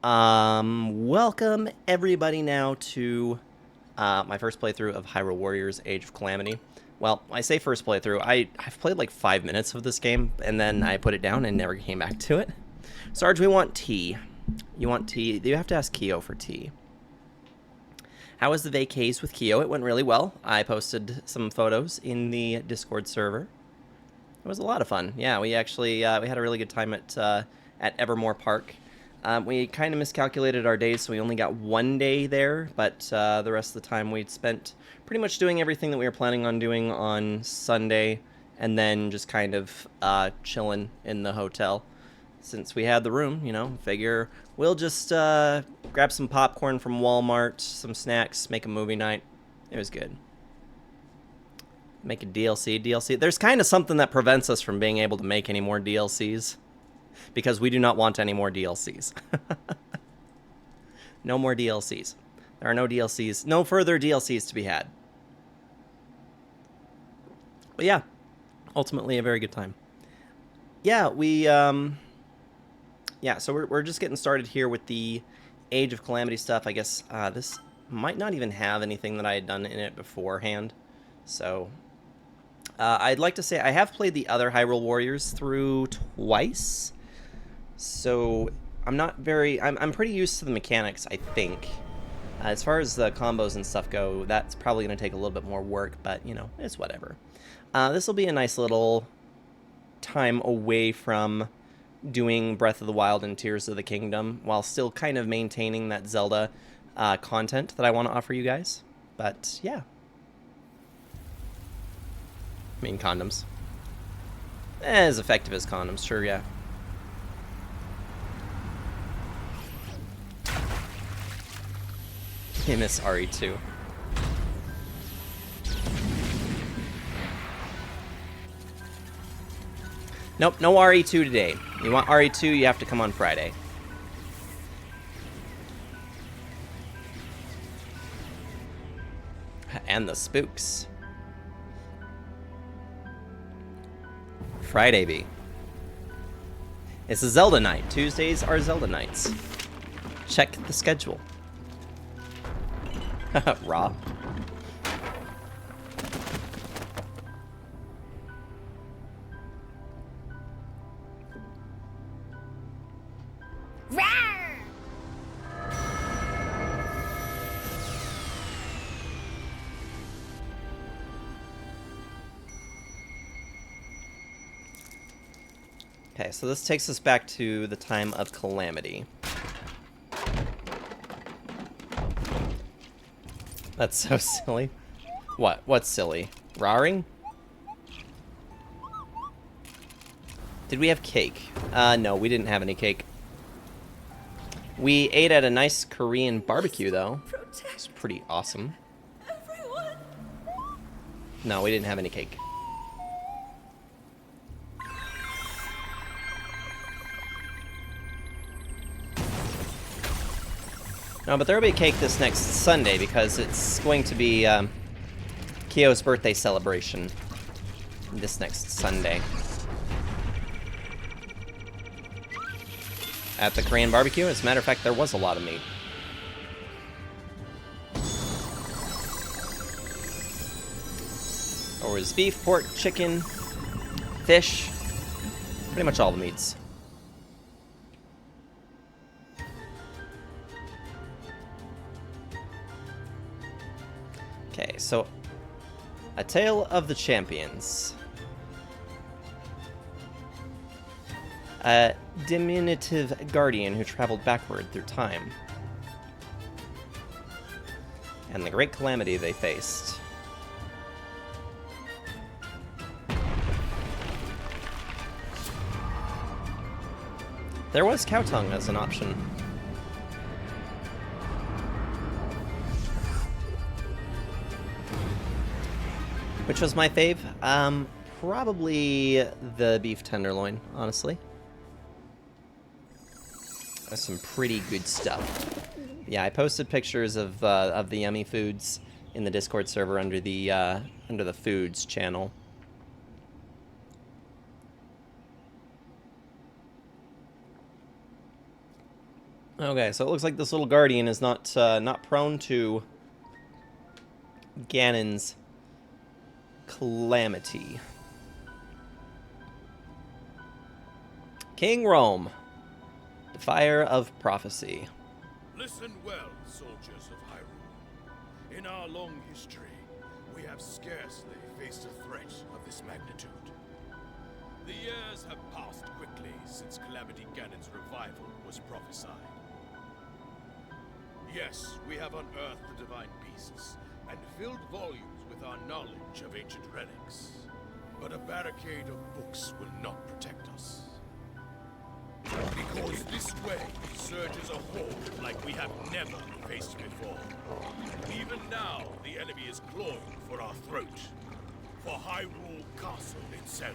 Welcome everybody now to my first playthrough of Hyrule Warriors Age of Calamity. Well, I say first playthrough. I've played like 5 minutes of this game, and then I put it down and never came back to it. Sarge, we want tea. You want tea? You have to ask Kyo for tea. How was the vacays with Kyo? It went really well. I posted some photos in the Discord server. It was a lot of fun. Yeah, we actually we had a really good time at Evermore Park. We kind of miscalculated our days, so we only got 1 day there, but the rest of the time we'd spent pretty much doing everything that we were planning on doing on Sunday, and then just kind of chilling in the hotel. Since we had the room, you know, figure we'll just grab some popcorn from Walmart, some snacks, make a movie night. It was good. Make a DLC. There's kind of something that prevents us from being able to make any more DLCs. Because we do not want any more DLCs. No more DLCs. There are no DLCs. No further DLCs to be had. But yeah, ultimately a very good time. Yeah, so we're just getting started here with the Age of Calamity stuff. I guess this might not even have anything that I had done in it beforehand. So I'd like to say I have played the other Hyrule Warriors through twice. So I'm pretty used to the mechanics, I think. As far as the combos and stuff go, that's probably going to take a little bit more work, but, you know, it's whatever. This will be a nice little time away from doing Breath of the Wild and Tears of the Kingdom, while still kind of maintaining that Zelda content that I want to offer you guys. But, yeah. I mean, condoms. As effective as condoms, sure, yeah. You miss RE2. Nope, no RE2 today. You want RE2, you have to come on Friday. And the spooks. Friday be. It's a Zelda night. Tuesdays are Zelda nights. Check the schedule. Raw. Okay, so this takes us back to the time of Calamity. That's so silly. What? What's silly? Rawring? Did we have cake? No, we didn't have any cake. We ate at a nice Korean barbecue, though. It's pretty awesome. No, we didn't have any cake. No, but there will be a cake this next Sunday because it's going to be Kyo's birthday celebration this next Sunday. At the Korean barbecue, as a matter of fact, there was a lot of meat. There was beef, pork, chicken, fish, pretty much all the meats. Okay, so A Tale of the Champions. A diminutive guardian who traveled backward through time. And the great calamity they faced. There was cow tongue as an option. Which was my fave? Probably the beef tenderloin, honestly. That's some pretty good stuff. Yeah, I posted pictures of the yummy foods in the Discord server under the foods channel. Okay, so it looks like this little guardian is not prone to Ganon's Calamity. King Rome, the Fire of Prophecy. Listen well, soldiers of Hyrule. In our long history, we have scarcely faced a threat of this magnitude. The years have passed quickly since Calamity Ganon's revival was prophesied. Yes, we have unearthed the divine beasts and filled volumes with our knowledge of ancient relics. But a barricade of books will not protect us. Because this way surges a horde like we have never faced before. Even now, the enemy is clawing for our throat. For Hyrule Castle itself.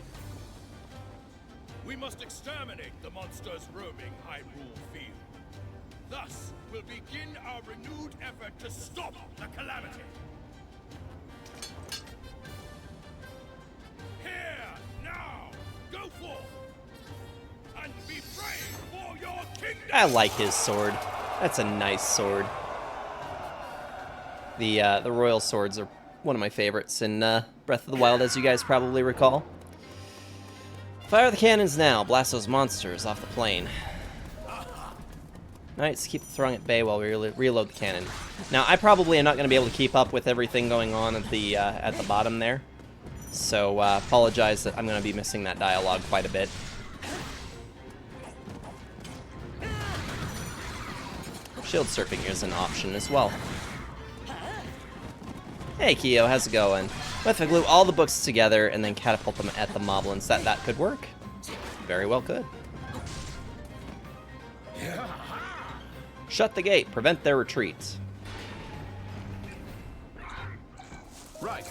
We must exterminate the monsters roaming Hyrule Field. Thus, we'll begin our renewed effort to stop the Calamity. Here, now, go forth! And be brave for your kingdom! I like his sword. That's a nice sword. The royal swords are one of my favorites in Breath of the Wild, as you guys probably recall. Fire the cannons now. Blast those monsters off the plane. Knights, keep throwing at bay while we reload the cannon. Now, I probably am not going to be able to keep up with everything going on at the bottom there. So, apologize that I'm going to be missing that dialogue quite a bit. Shield surfing is an option as well. Hey, Kyo, how's it going? What if I glue all the books together and then catapult them at the moblins? That could work. Very well could. Shut the gate. Prevent their retreat. Right.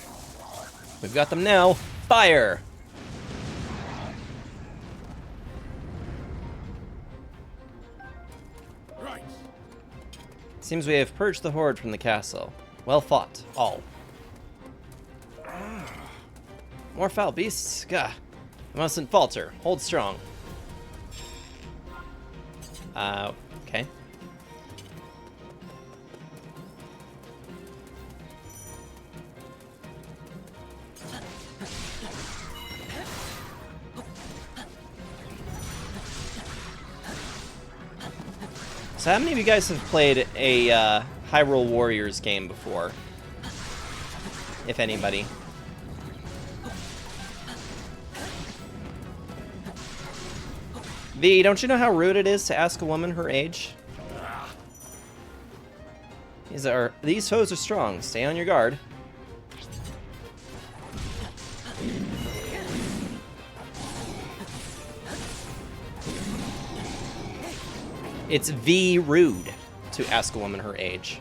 We've got them now. Fire! Right. Seems we have purged the horde from the castle. Well fought, all. More foul beasts? Gah. I mustn't falter. Hold strong. Okay. So how many of you guys have played a Hyrule Warriors game before? If anybody. V, don't you know how rude it is to ask a woman her age? These foes are strong. Stay on your guard. It's V rude to ask a woman her age.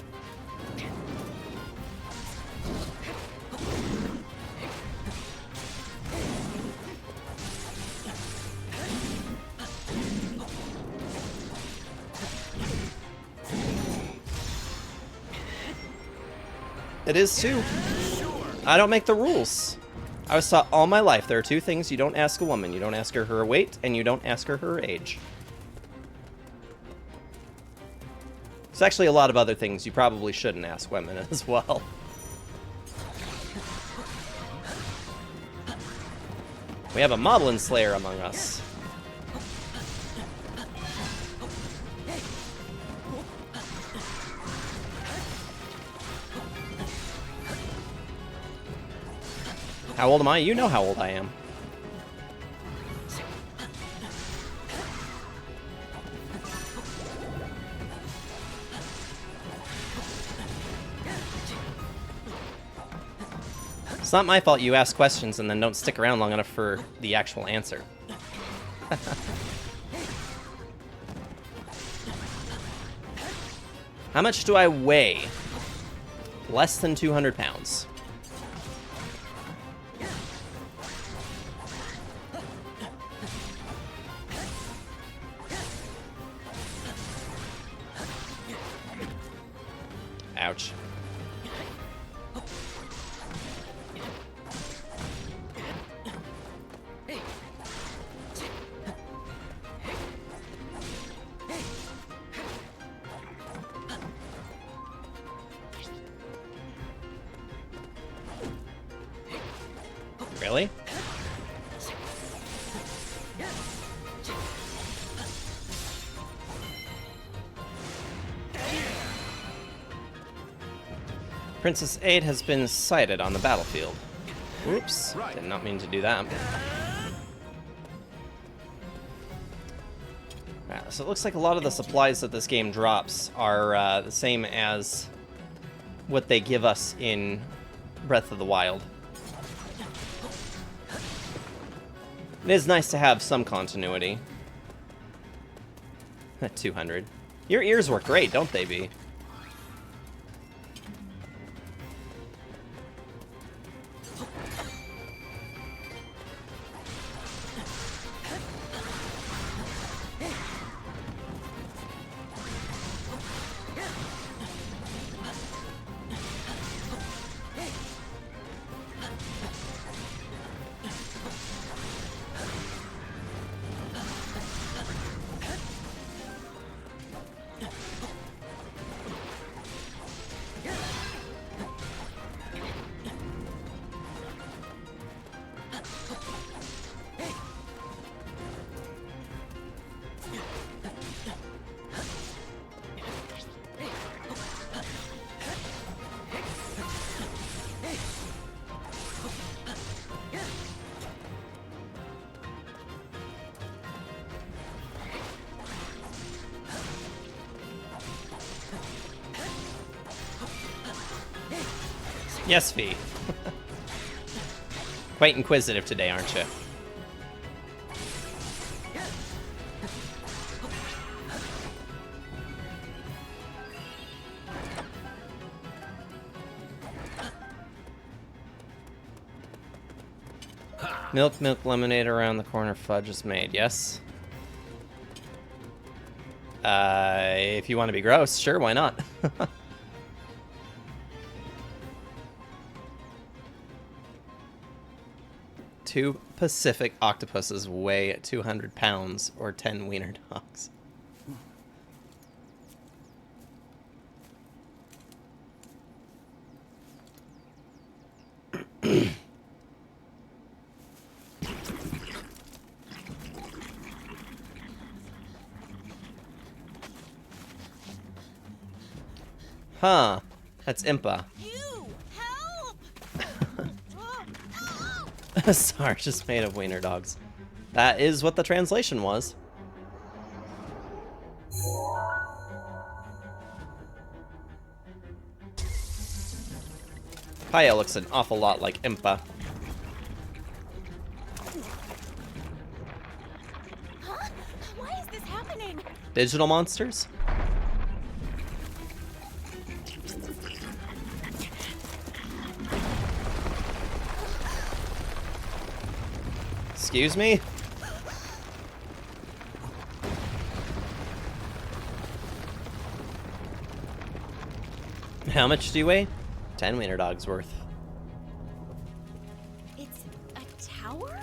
It is too. I don't make the rules. I was taught all my life there are two things you don't ask a woman. You don't ask her her weight, and you don't ask her her age. There's actually a lot of other things you probably shouldn't ask women as well. We have a Moblin Slayer among us. How old am I? You know how old I am. It's not my fault you ask questions and then don't stick around long enough for the actual answer. How much do I weigh? Less than 200 pounds. Ouch. Really? Princess 8 has been sighted on the battlefield. Oops, did not mean to do that. So it looks like a lot of the supplies that this game drops are the same as what they give us in Breath of the Wild. It is nice to have some continuity. 200. Your ears work great, don't they, B? Yes, V. Quite inquisitive today, aren't you? Milk, lemonade around the corner, fudge is made, yes? If you want to be gross, sure, why not? Two Pacific octopuses weigh 200 pounds, or 10 wiener dogs. Huh. That's Impa. You! Help! Sorry, just made of wiener dogs. That is what the translation was. Paya looks an awful lot like Impa. Huh? Why is this happening? Digital monsters? Excuse me? How much do you weigh? 10 wiener dogs worth. It's a tower?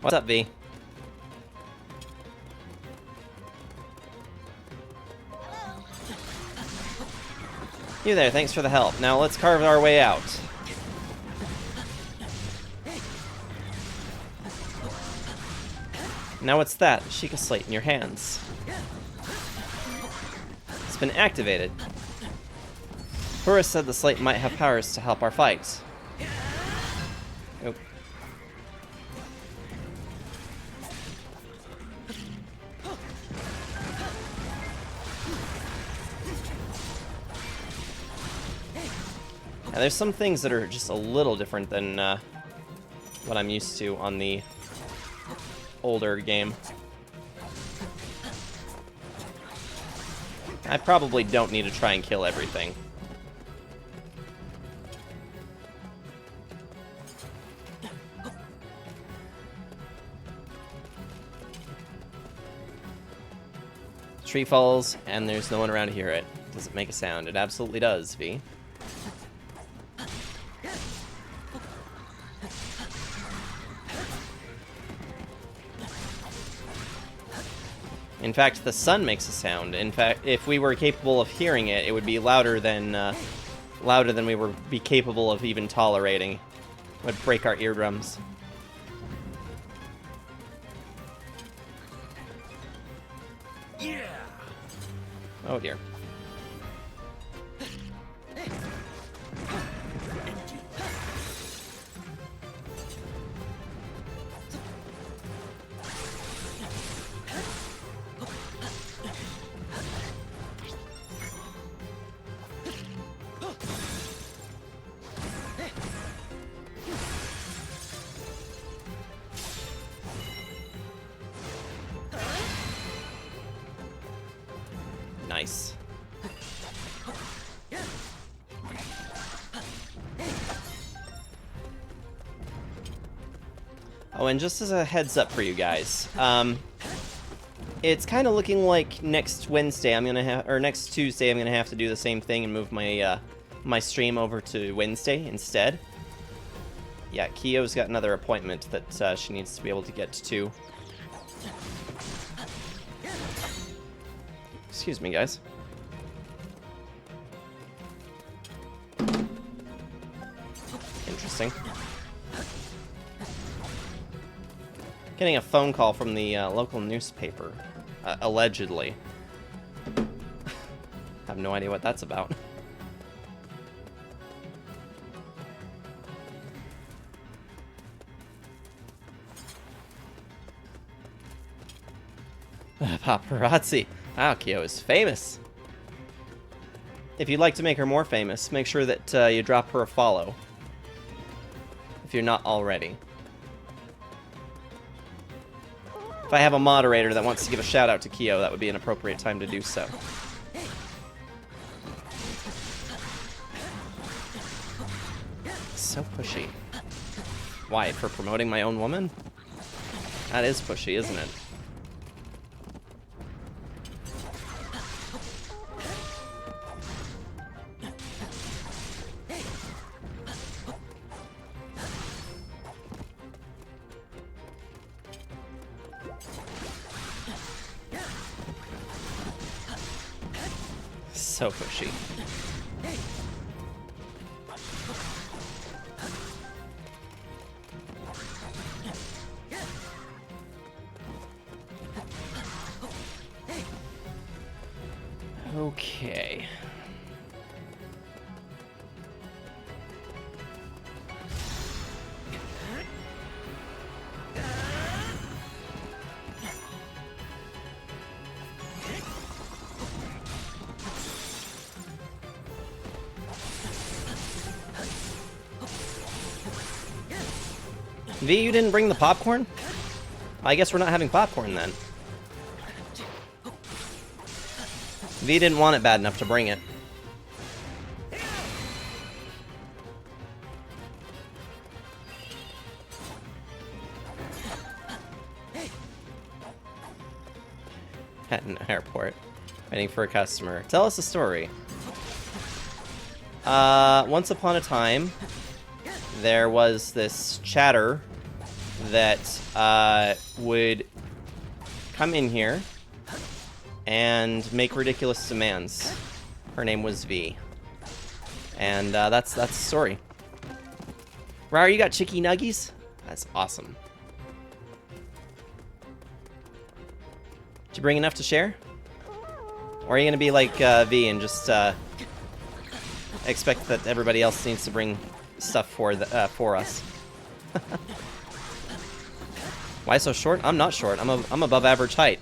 What's up, V? You there, thanks for the help. Now let's carve our way out. Now what's that? Sheikah slate in your hands. It's been activated. Horus said the slate might have powers to help our fight. Oh. There's some things that are just a little different than what I'm used to on the older game. I probably don't need to try and kill everything. The tree falls, and there's no one around to hear it. Does it make a sound? It absolutely does, V. In fact, the sun makes a sound. In fact, if we were capable of hearing it, it would be louder than we would be capable of even tolerating. It would break our eardrums. Yeah. Oh dear. Nice. Oh, and just as a heads up for you guys, it's kind of looking like next Wednesday or next Tuesday I'm gonna have to do the same thing and move my my stream over to Wednesday instead. Yeah, Kiyo's got another appointment that she needs to be able to get to. Excuse me, guys. Interesting. Getting a phone call from the local newspaper, allegedly. I have no idea what that's about. Paparazzi. Wow, Kiyo is famous. If you'd like to make her more famous, make sure that you drop her a follow. If you're not already. If I have a moderator that wants to give a shout out to Kiyo, that would be an appropriate time to do so. So pushy. Why, for promoting my own woman? That is pushy, isn't it? So pushy. Okay. V, you didn't bring the popcorn? I guess we're not having popcorn then. V didn't want it bad enough to bring it. At an airport, waiting for a customer. Tell us a story. Once upon a time, there was this chatter that would come in here and make ridiculous demands. Her name was V. And that's the story. Rar, you got chicky nuggies? That's awesome. Did you bring enough to share? Or are you gonna be like V and just expect that everybody else needs to bring stuff for us? Why so short? I'm not short. I'm above average height.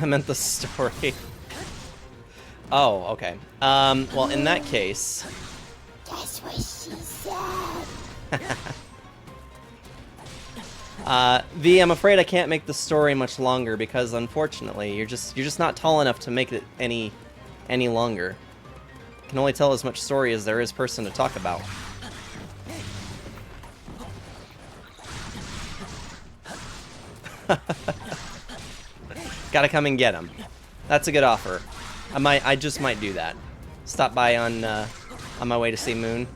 I meant the story. Oh, okay. Well, in that case... That's what she said. V, I'm afraid I can't make the story much longer because, unfortunately, you're just not tall enough to make it any longer. Can only tell as much story as there is person to talk about. Gotta come and get him. That's a good offer. I just might do that. Stop by on my way to see Moon,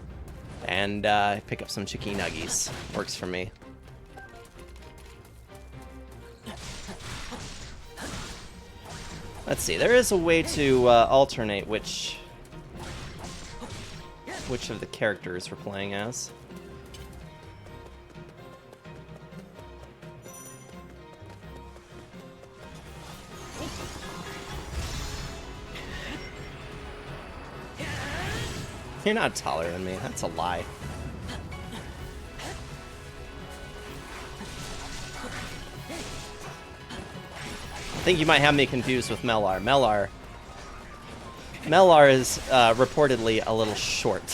and pick up some chicky nuggies. Works for me. Let's see. There is a way to alternate which of the characters we're playing as. You're not taller than me. That's a lie. I think you might have me confused with Mellar. Mellar is reportedly a little short.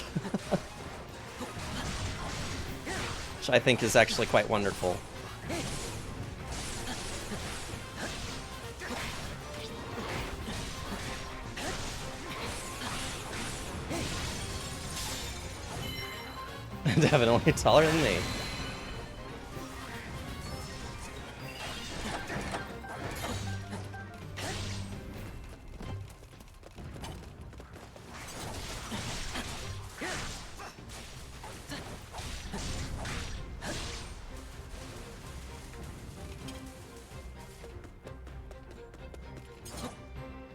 Which I think is actually quite wonderful. Definitely taller than me.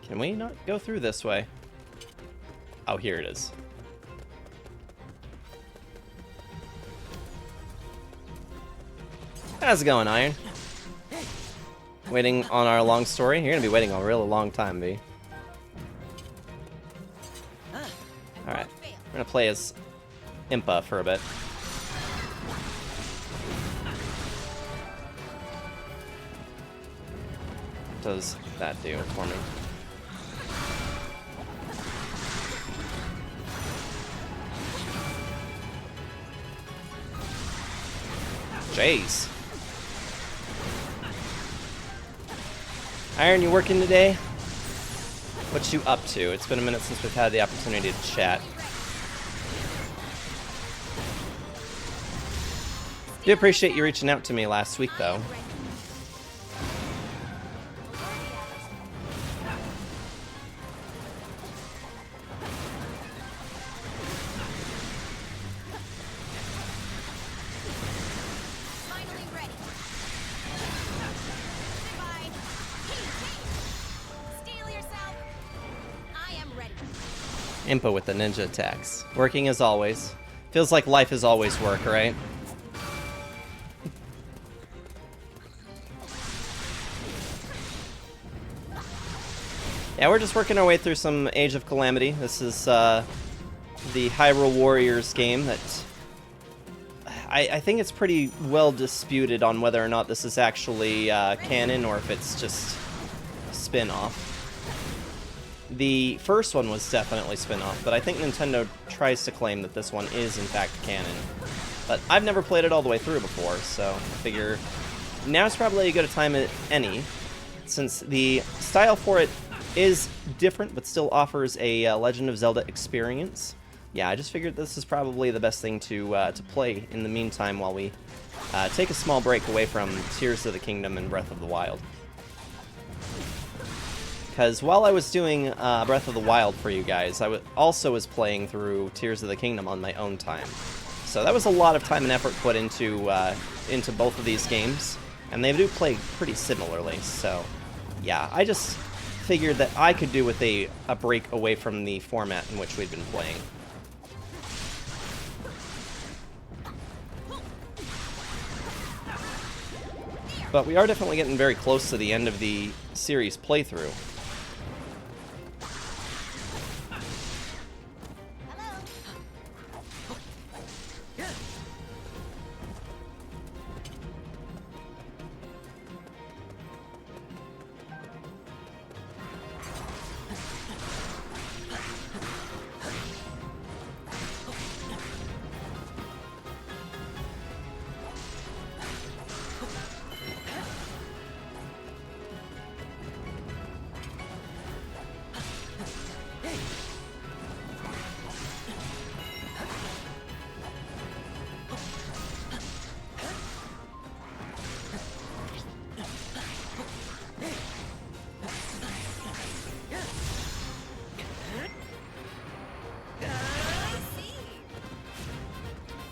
Can we not go through this way? Oh, here it is. How's it going, Iron? Waiting on our long story? You're gonna be waiting a really long time, B. Alright. We're gonna play as Impa for a bit. What does that do for me? Jeez. Iron, you working today? What you up to? It's been a minute since we've had the opportunity to chat. Do appreciate you reaching out to me last week, though. Impa with the ninja attacks. Working as always. Feels like life is always work, right? Yeah, we're just working our way through some Age of Calamity. This is the Hyrule Warriors game that I think it's pretty well disputed on whether or not this is actually canon or if it's just a spin-off. The first one was definitely spin-off, but I think Nintendo tries to claim that this one is in fact canon. But I've never played it all the way through before, so I figure now's probably as good a time as any, since the style for it is different but still offers a Legend of Zelda experience. Yeah, I just figured this is probably the best thing to play in the meantime while we take a small break away from Tears of the Kingdom and Breath of the Wild. Because while I was doing Breath of the Wild for you guys, I also was playing through Tears of the Kingdom on my own time. So that was a lot of time and effort put into both of these games, and they do play pretty similarly. So yeah, I just figured that I could do with a break away from the format in which we'd been playing. But we are definitely getting very close to the end of the series playthrough.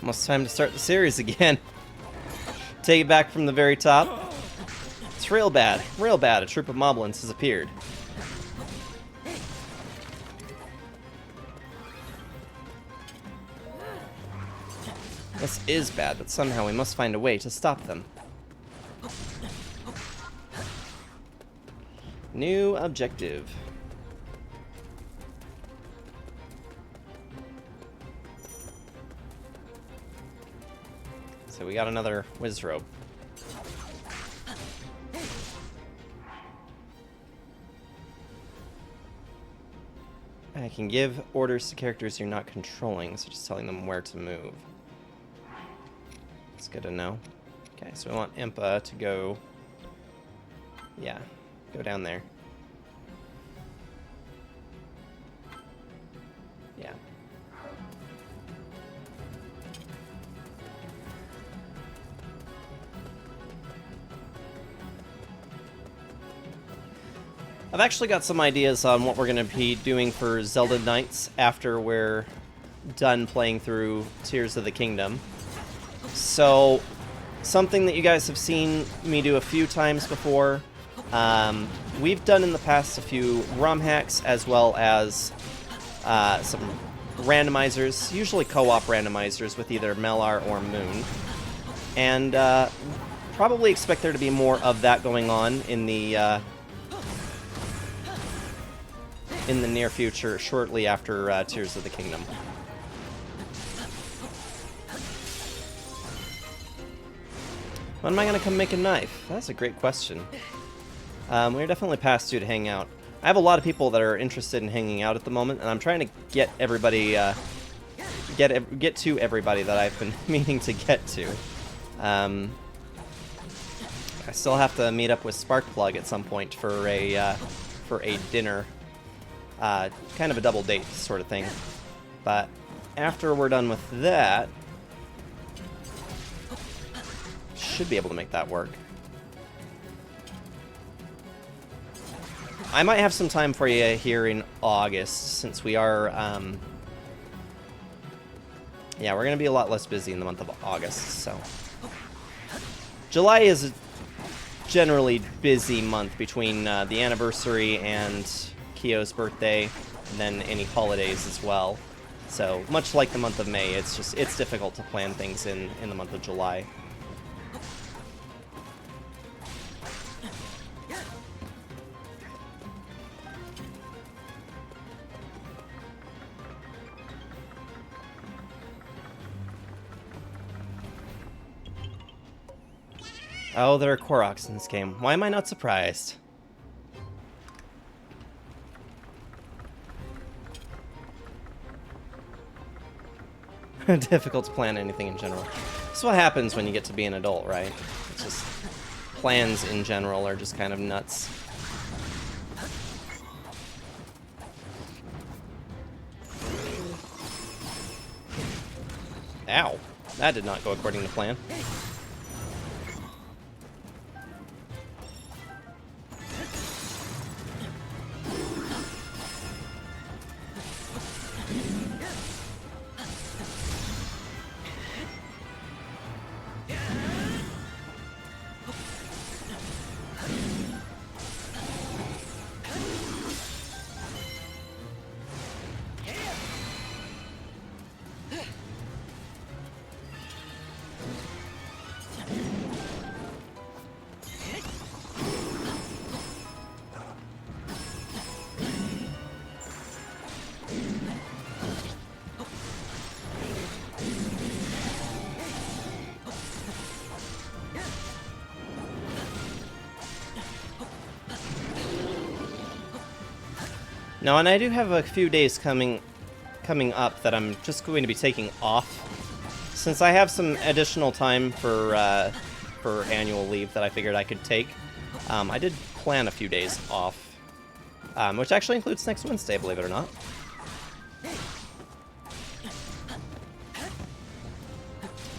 Almost time to start the series again. Take it back from the very top. It's real bad. Real bad. A troop of moblins has appeared. This is bad, but somehow we must find a way to stop them. New objective. So we got another Wizrobe. I can give orders to characters you're not controlling, so just telling them where to move. It's good to know. Okay, so we want Impa to go... Yeah, go down there. Yeah. I've actually got some ideas on what we're going to be doing for Zelda Nights after we're done playing through Tears of the Kingdom. So, something that you guys have seen me do a few times before. We've done in the past a few ROM hacks as well as some randomizers, usually co-op randomizers with either Melar or Moon. And probably expect there to be more of that going on in the near future, shortly after Tears of the Kingdom. When am I going to come make a knife? That's a great question. We're definitely past due to hang out. I have a lot of people that are interested in hanging out at the moment, and I'm trying to get everybody, get to everybody that I've been meaning to get to. I still have to meet up with Sparkplug at some point for a dinner. Kind of a double date sort of thing. But after we're done with that, should be able to make that work. I might have some time for you here in August, since we are, yeah, we're going to be a lot less busy in the month of August, so. July is a generally busy month between the anniversary and Kyo's birthday, and then any holidays as well. So, much like the month of May, it's difficult to plan things in the month of July. Oh, there are Koroks in this game. Why am I not surprised? Difficult to plan anything in general. That's what happens when you get to be an adult, right? It's just plans in general are just kind of nuts. Ow. That did not go according to plan. No, and I do have a few days coming up that I'm just going to be taking off. Since I have some additional time for annual leave that I figured I could take, I did plan a few days off, which actually includes next Wednesday, believe it or not.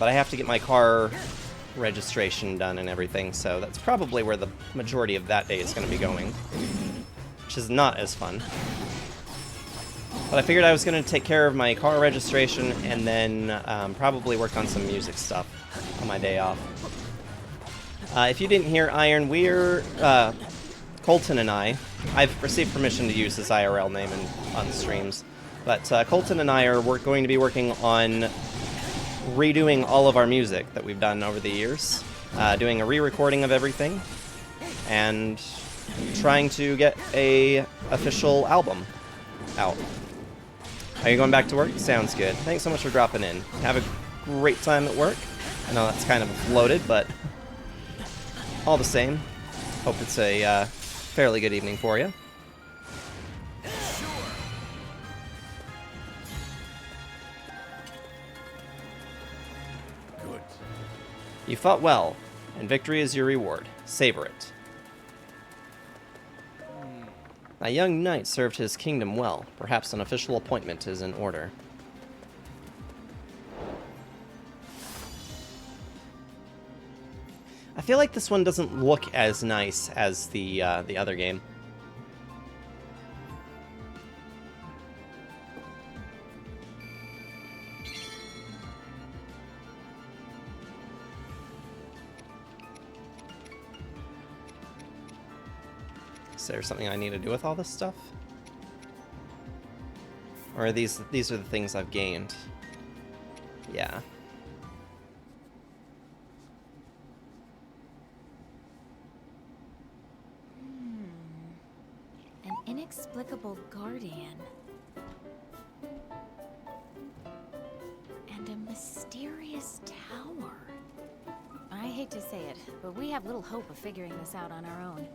But I have to get my car registration done and everything, so that's probably where the majority of that day is going to be going. Which is not as fun. But I figured I was going to take care of my car registration and then probably work on some music stuff on my day off. If you didn't hear, Iron, we're... Colton and I've received permission to use his IRL name on streams, but Colton and I are going to be working on redoing all of our music that we've done over the years, doing a re-recording of everything, and trying to get a official album out. Are you going back to work? Sounds good. Thanks so much for dropping in. Have a great time at work. I know that's kind of loaded, but all the same, hope it's a fairly good evening for you. Good. You fought well, and victory is your reward. Savor it. A young knight served his kingdom well. Perhaps an official appointment is in order. I feel like this one doesn't look as nice as the other game. Is there something I need to do with all this stuff? Or are these are the things I've gained? Yeah. An inexplicable guardian. And a mysterious tower. I hate to say it, but we have little hope of figuring this out on our own.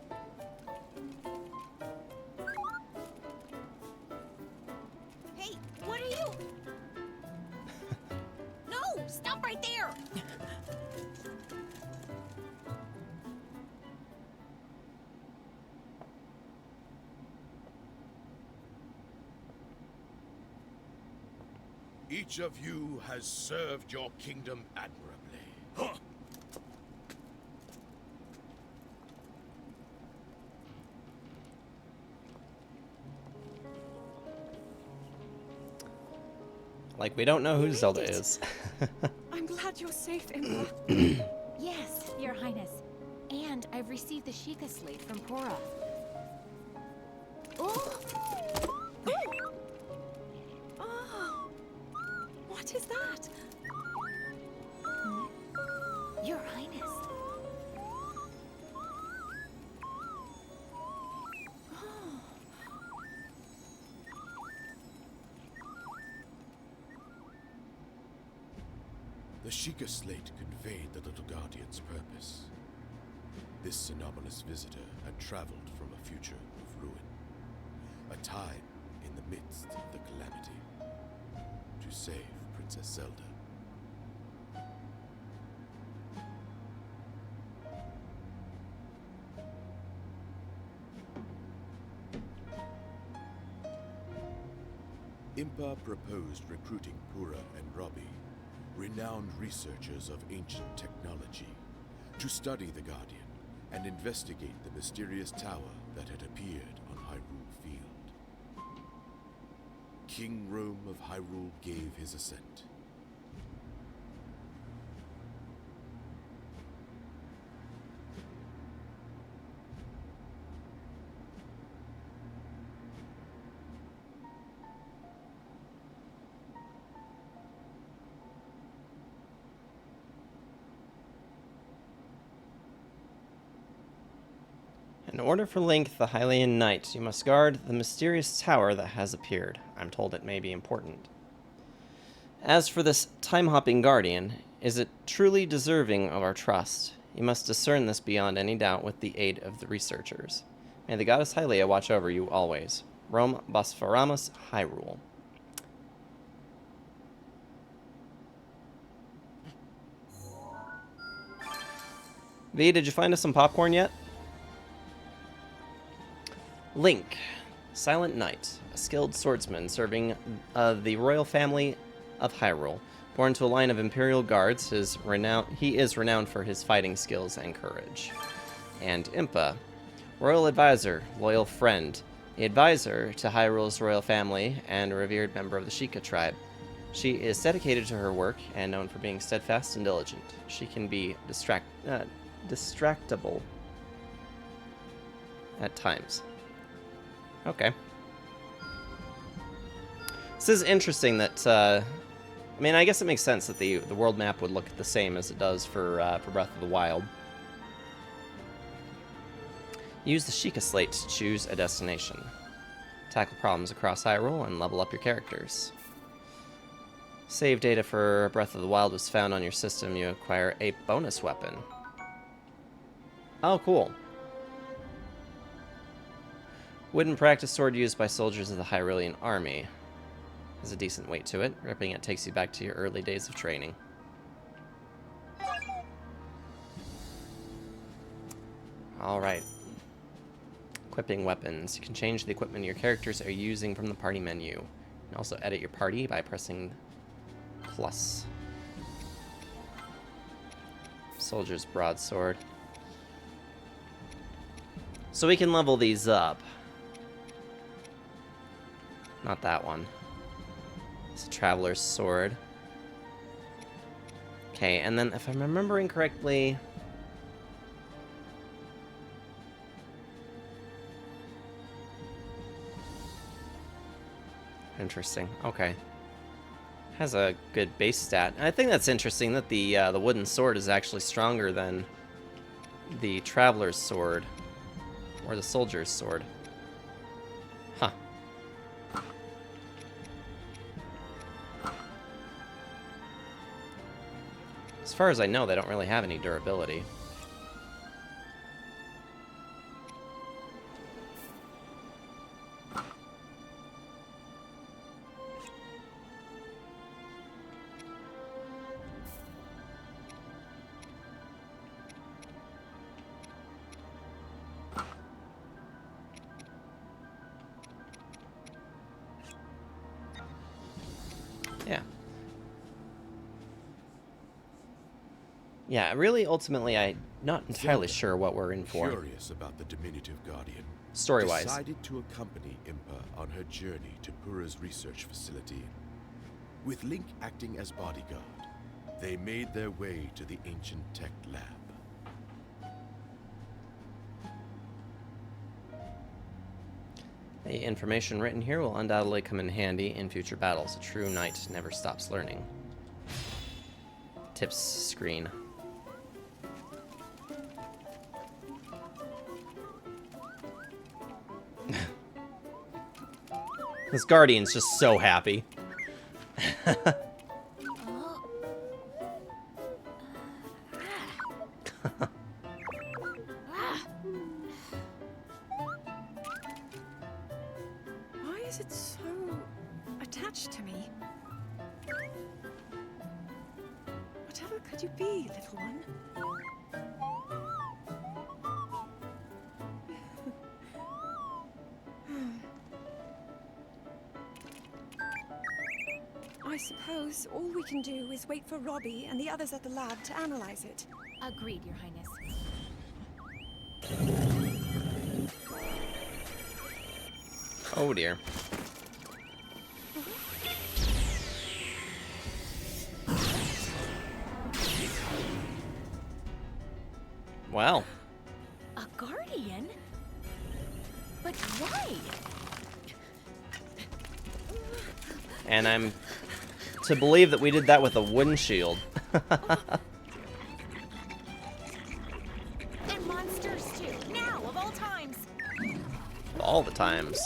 Hey, what are you? No, stop right there. Each of you has served your kingdom admirably. Huh. Like, we don't know who Zelda is. I'm glad you're safe, Impa. Yes, Your Highness. And I've received the Sheikah slate from Pora. Oh! Oh, what is that? Your Highness. The Sheikah slate conveyed the little guardian's purpose. This anomalous visitor had traveled from a future of ruin, a time in the midst of the Calamity, to save Princess Zelda. Impa proposed recruiting Pura and Robbie, renowned researchers of ancient technology, to study the Guardian and investigate the mysterious tower that had appeared on Hyrule Field. King Rome of Hyrule gave his assent. In order for Link, the Hylian Knight, you must guard the mysterious tower that has appeared. I'm told it may be important. As for this time-hopping guardian, is it truly deserving of our trust? You must discern this beyond any doubt with the aid of the researchers. May the goddess Hylia watch over you always. Rome Bosphoramos, Hyrule. V, did you find us some popcorn yet? Link, Silent Knight, a skilled swordsman serving the royal family of Hyrule. Born to a line of imperial guards, he is renowned for his fighting skills and courage. And Impa, royal advisor, loyal friend, the advisor to Hyrule's royal family and a revered member of the Sheikah tribe. She is dedicated to her work and known for being steadfast and diligent. She can be distractible at times. Okay. This is interesting that, I mean, I guess it makes sense that the world map would look the same as it does for Breath of the Wild. Use the Sheikah slate to choose a destination. Tackle problems across Hyrule and level up your characters. Save data for Breath of the Wild was found on your system. You acquire a bonus weapon. Oh, cool. Wooden practice sword used by soldiers of the Hyrulean army. Has a decent weight to it. Ripping it takes you back to your early days of training. Alright. Equipping weapons. You can change the equipment your characters are using from the party menu. You can also edit your party by pressing plus. Soldier's broadsword. So we can level these up. Not that one. It's a traveler's sword. Okay, and then if I'm remembering correctly... Interesting. Okay. Has a good base stat. And I think that's interesting that the wooden sword is actually stronger than the traveler's sword or the soldier's sword. Huh. As far as I know, they don't really have any durability. Yeah. Yeah, really, ultimately, I'm not entirely sure what we're in for. Curious about the diminutive guardian. Story-wise. Decided to accompany Impa on her journey to Pura's research facility. With Link acting as bodyguard, they made their way to the ancient tech lab. The information written here will undoubtedly come in handy in future battles. A true knight never stops learning. Tips screen. This Guardian's just so happy. Why is it so attached to me? Whatever could you be, little one? I suppose all we can do is wait for Robbie and the others at the lab to analyze it. Agreed, Your Highness. Oh dear. Well. A guardian? But why? And I'm to believe that we did that with a wooden shield. And monsters too. Now, of all times. All the times.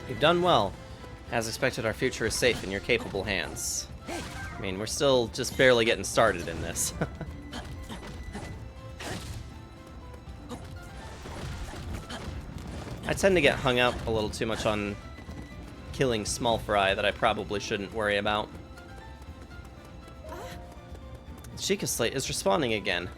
You've done well. As expected, our future is safe in your capable hands. I mean, we're still just barely getting started in this. I tend to get hung up a little too much on killing small fry that I probably shouldn't worry about. Sheikah Slate is respawning again.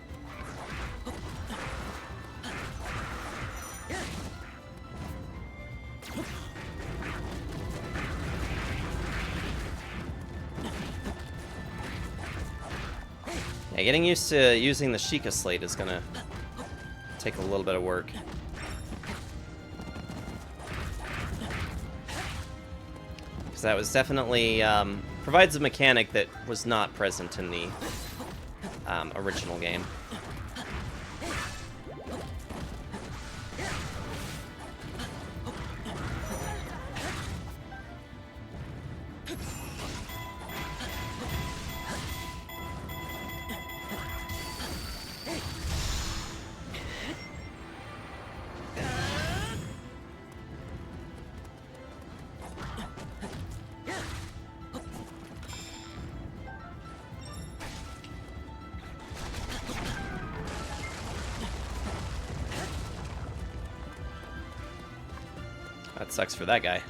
Yeah, getting used to using the Sheikah Slate is gonna take a little bit of work. Because that was definitely, provides a mechanic that was not present in the original game. That sucks for that guy.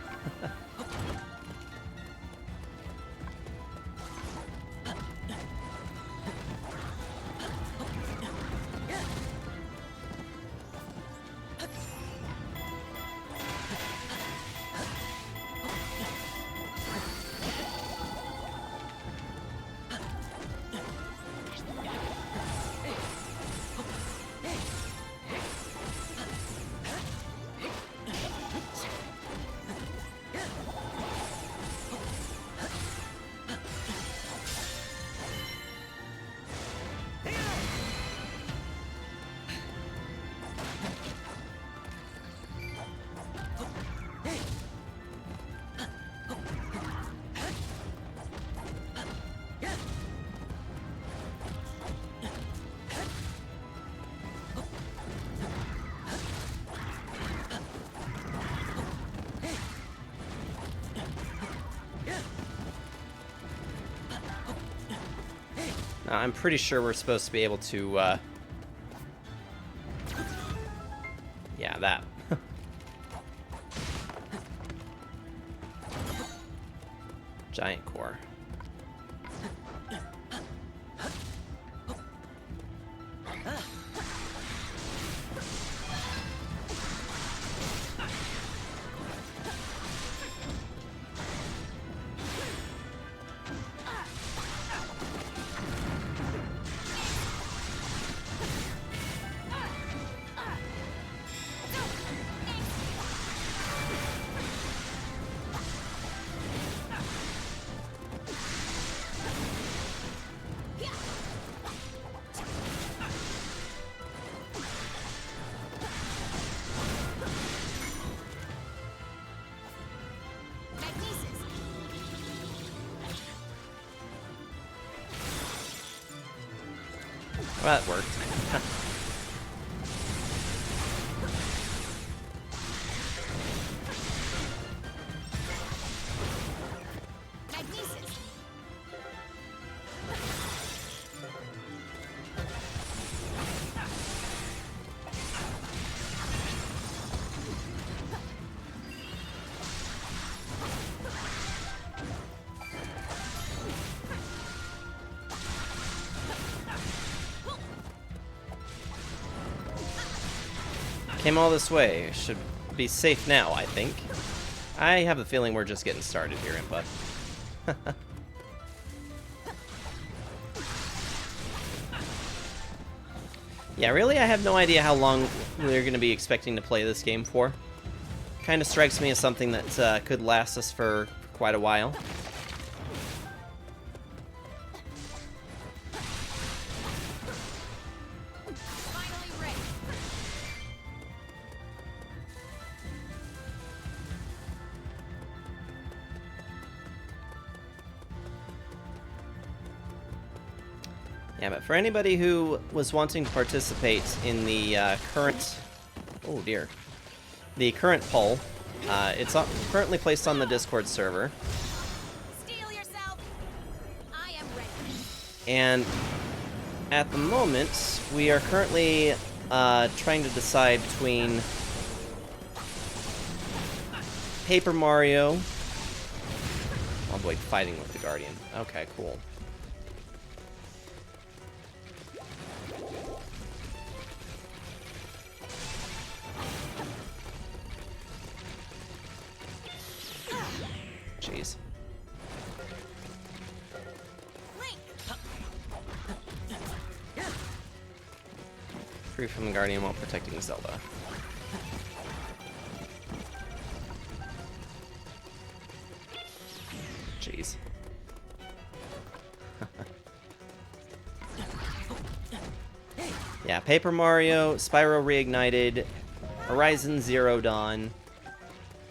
I'm pretty sure we're supposed to be able to, yeah, that. Giant core. Well, that worked. Came all this way. Should be safe now, I think. I have a feeling we're just getting started here, Impa. Yeah, really, I have no idea how long we're going to be expecting to play this game for. Kind of strikes me as something that could last us for quite a while. Yeah, but for anybody who was wanting to participate in the current... Oh, dear. The current poll, It's currently placed on the Discord server, Steel yourself. I am ready. and at the moment, we are currently trying to decide between Paper Mario. Oh boy, fighting with the Guardian. Okay, cool. Jeez. Link. Free from the Guardian while protecting Zelda. Jeez. Yeah, Paper Mario, Spyro Reignited, Horizon Zero Dawn,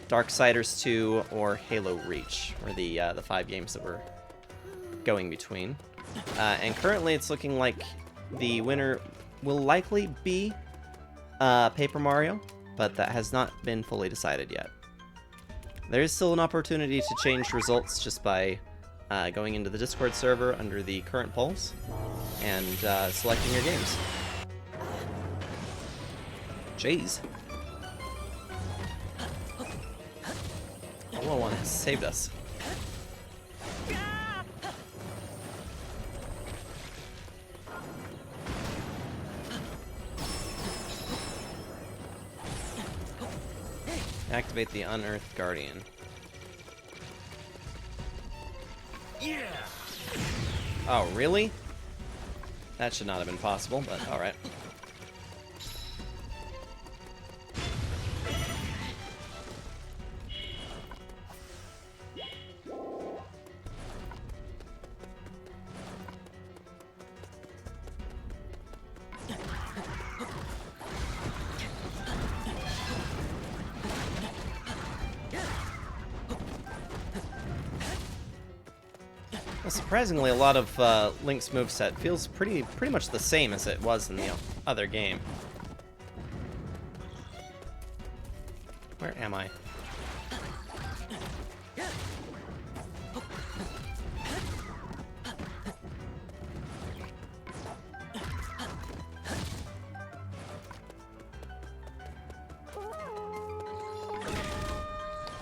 Darksiders 2, or Halo Reach were the 5 games that we're going between. And currently it's looking like the winner will likely be Paper Mario, but that has not been fully decided yet. There is still an opportunity to change results just by going into the Discord server under the current polls and selecting your games. Jeez. Hello one has saved us. Activate the Unearthed Guardian. Yeah! Oh, really? That should not have been possible, but alright. Well, surprisingly, a lot of Link's moveset feels pretty much the same as it was in the other game. Where am I?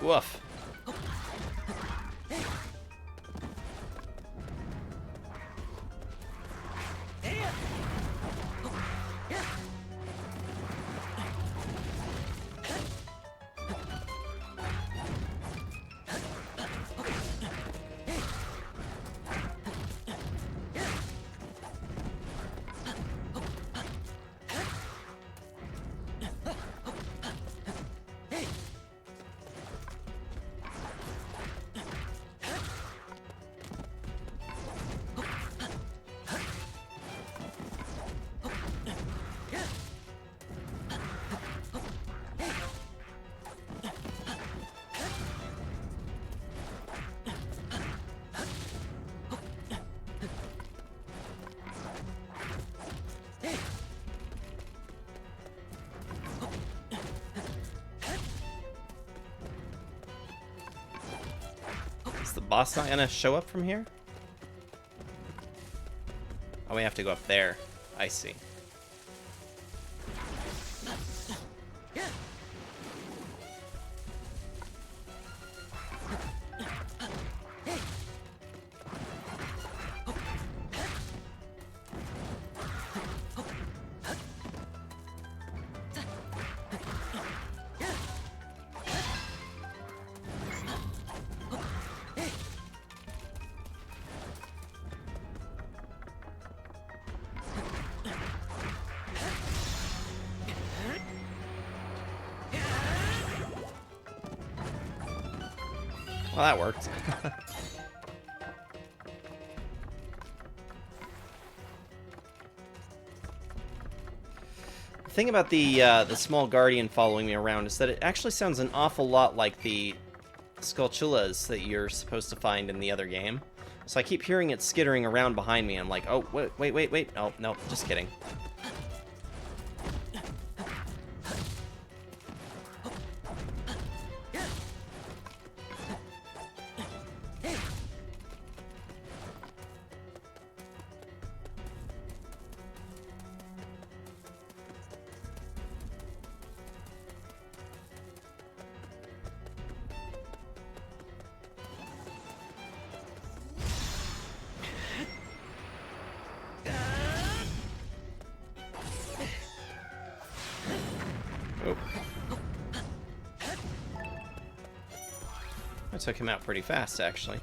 Woof. Is the boss not gonna show up from here? Oh, we have to go up there. I see. Well, that worked. The thing about the small guardian following me around is that it actually sounds an awful lot like the Skulltulas that you're supposed to find in the other game. So I keep hearing it skittering around behind me. I'm like, oh, wait. Oh, no, just kidding. Oh. I took him out pretty fast, actually.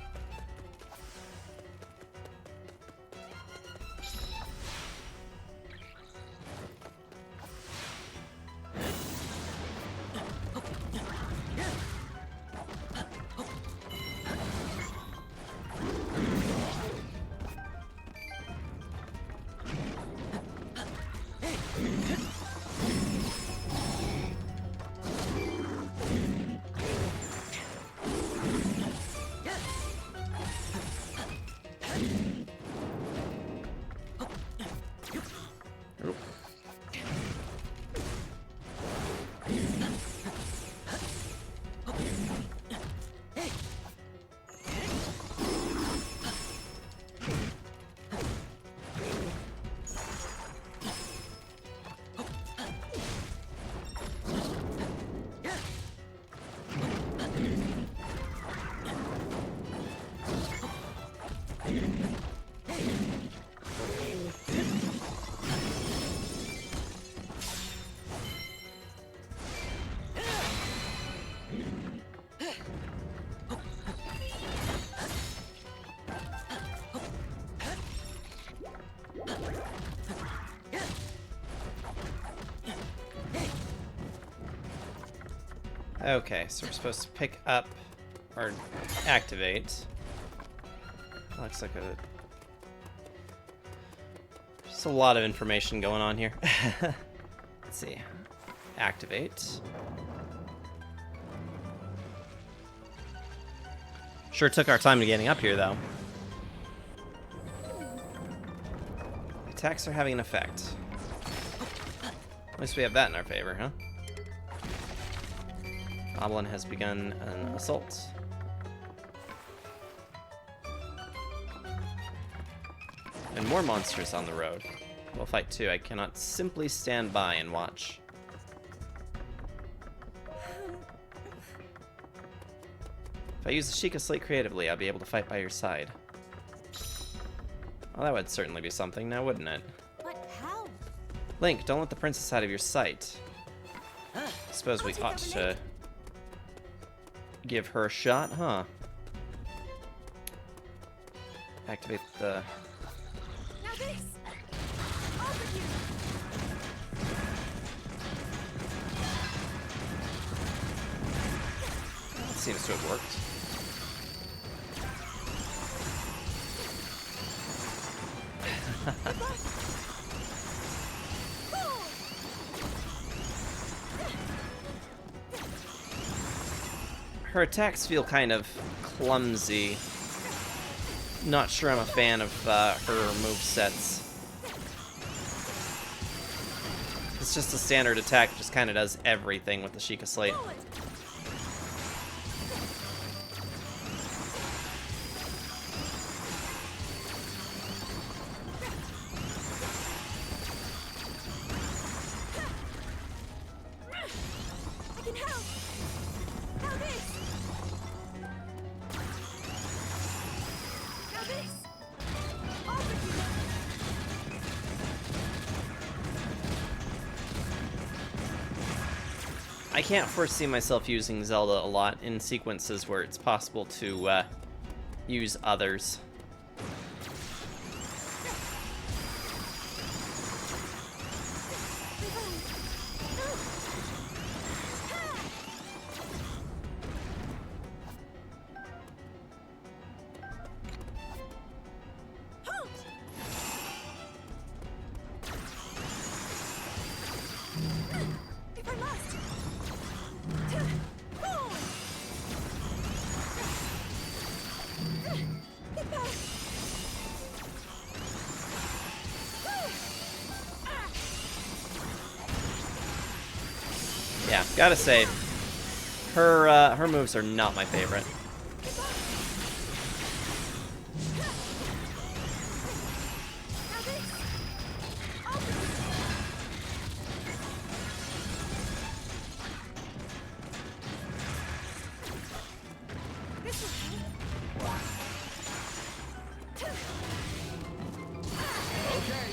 Okay, so we're supposed to pick up or activate. Looks like just a lot of information going on here. Let's see. Activate. Sure took our time to getting up here, though. Attacks are having an effect. At least we have that in our favor, huh? Goblin has begun an assault. And more monsters on the road. We'll fight too. I cannot simply stand by and watch. If I use the Sheikah Slate creatively, I'll be able to fight by your side. Well, that would certainly be something now, wouldn't it? But how? Link, don't let the princess out of your sight. I suppose we ought to give her a shot, huh? Activate the... Now this! Over you! That seems to have worked. Her attacks feel kind of clumsy. Not sure I'm a fan of her movesets. It's just a standard attack, just kind of does everything with the Sheikah Slate. I can help! Now this! Now this! Over you! I can't foresee myself using Zelda a lot in sequences where it's possible to use others. If I must! Get back! Yeah, gotta say, her moves are not my favorite. Now this! Over you! This will help. Okay.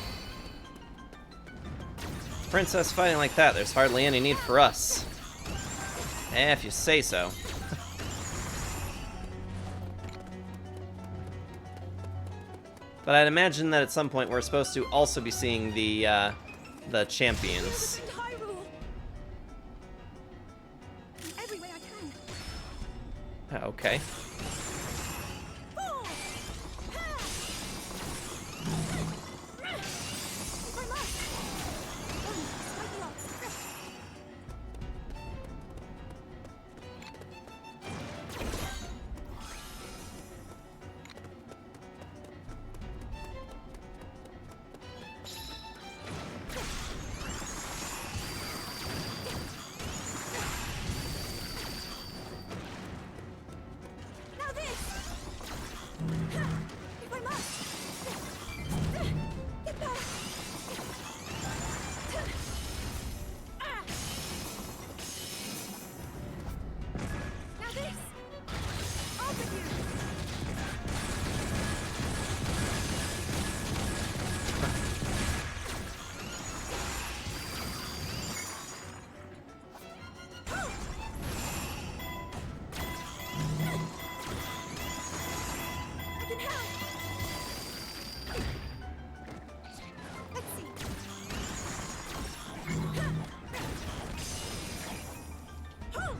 Princess fighting like that, there's hardly any need for us. If you say so. But I'd imagine that at some point we're supposed to also be seeing the champions. Defend Hyrule. Every way I can. Okay. Fall. Ha! If I must. Strike the odds. Now this. Ha! If I must. Get back. Ah! Now this. Off with you. I can help. Let's see. Hold. Hold.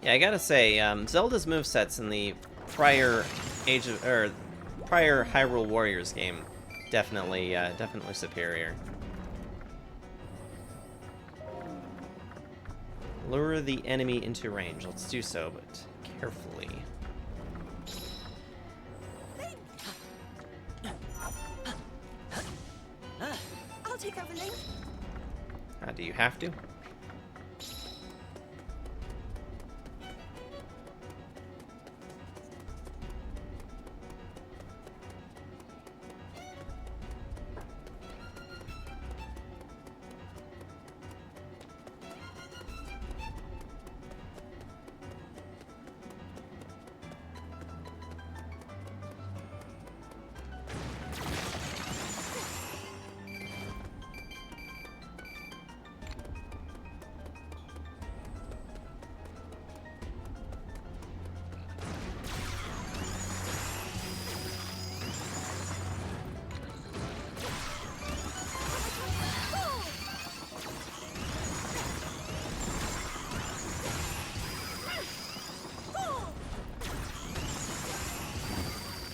Yeah, I gotta say, Zelda's movesets in the prior prior Hyrule Warriors game, definitely superior. Lure the enemy into range. Let's do so, but carefully. I'll take over Link. Do you have to?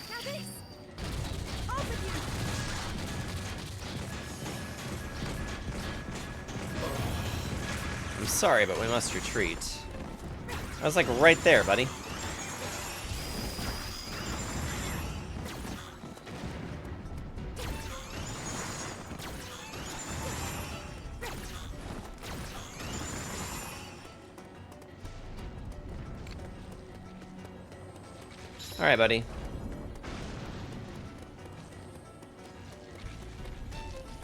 Now this. Off with you. I'm sorry, but we must retreat. I was like right there, buddy. Alright, buddy.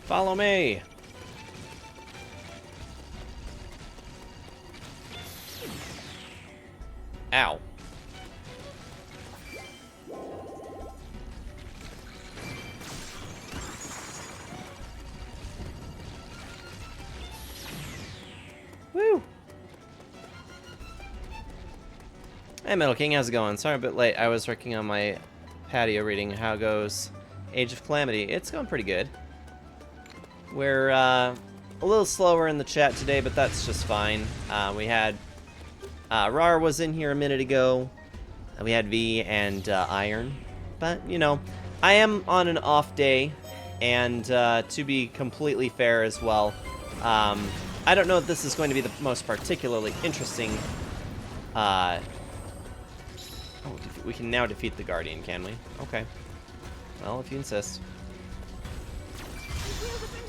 Follow me! Ow. Woo! Hey, Metal King, how's it going? Sorry I'm a bit late. I was working on my patio reading How Goes Age of Calamity. It's going pretty good. We're a little slower in the chat today, but that's just fine. We had Rar was in here a minute ago. We had V and Iron. But, you know, I am on an off day, and to be completely fair as well, I I don't know if this is going to be the most particularly interesting. Oh, we can now defeat the Guardian, can we? Okay. Well, if you insist. We're within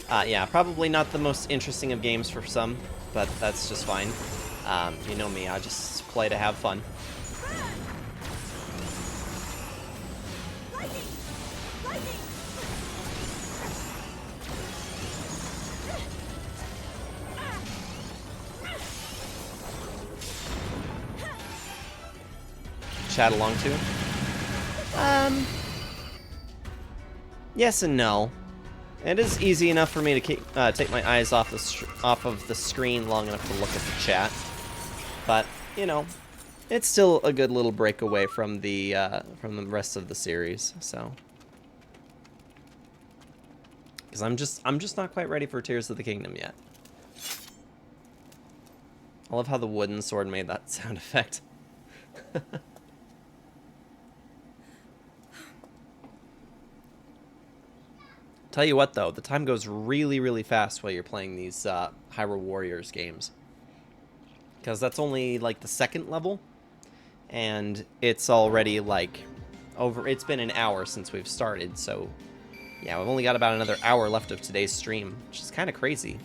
Hyrule. Yeah, probably not the most interesting of games for some, but that's just fine. You know me, I just play to have fun. Lightning! Lightning! Chat along to? Yes and no. It is easy enough for me to keep, take my eyes off of the screen long enough to look at the chat, but you know, it's still a good little break away from the rest of the series. So, because I'm just not quite ready for Tears of the Kingdom yet. I love how the wooden sword made that sound effect. Tell you what, though, the time goes really, really fast while you're playing these Hyrule Warriors games. Because that's only, like, the second level, and it's already, like, it's been an hour since we've started, so, yeah, we've only got about another hour left of today's stream, which is kind of crazy.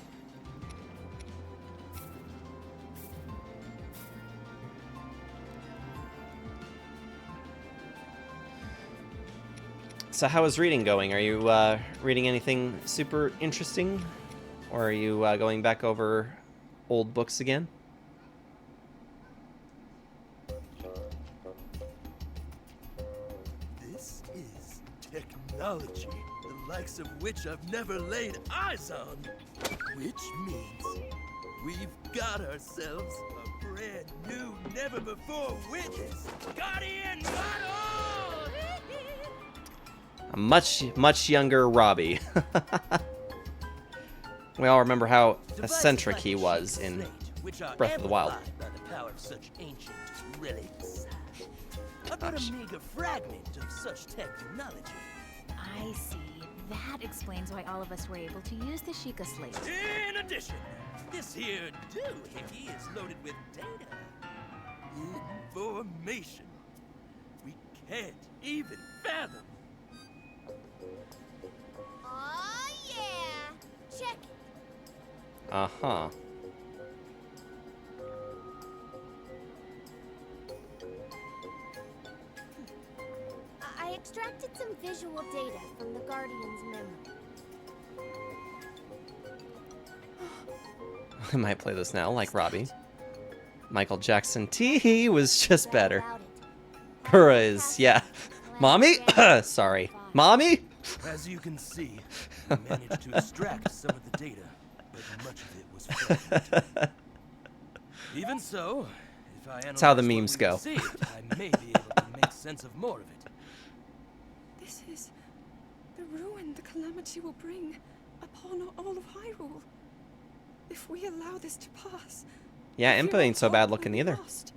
So how is reading going? Are you reading anything super interesting? Or are you going back over old books again? This is technology, the likes of which I've never laid eyes on. Which means we've got ourselves a brand new, never-before witnessed Guardian battle! A much younger Robbie. We all remember how eccentric he was in Breath of the Wild. By the power of such ancient relics. I've got a meager fragment of such technology. I see. That explains why all of us were able to use the Sheikah slate. In addition, this here doohickey is loaded with data. Information we can't even fathom. Oh yeah! Check it. Uh-huh. I extracted some visual data from the Guardian's memory. I might play this now, like Robbie. Michael Jackson Tee was just better. About it. Pura is, yeah. Mommy? Sorry. Mommy? As you can see, we managed to extract some of the data, but much of it was fragmented. Even so, if I analyze how the what memes we go. received, I may be able to make sense of more of it. This is the ruin the Calamity will bring upon all of Hyrule. If we allow this to pass, Yeah, I fear Impa ain't so all bad will looking be either. lost.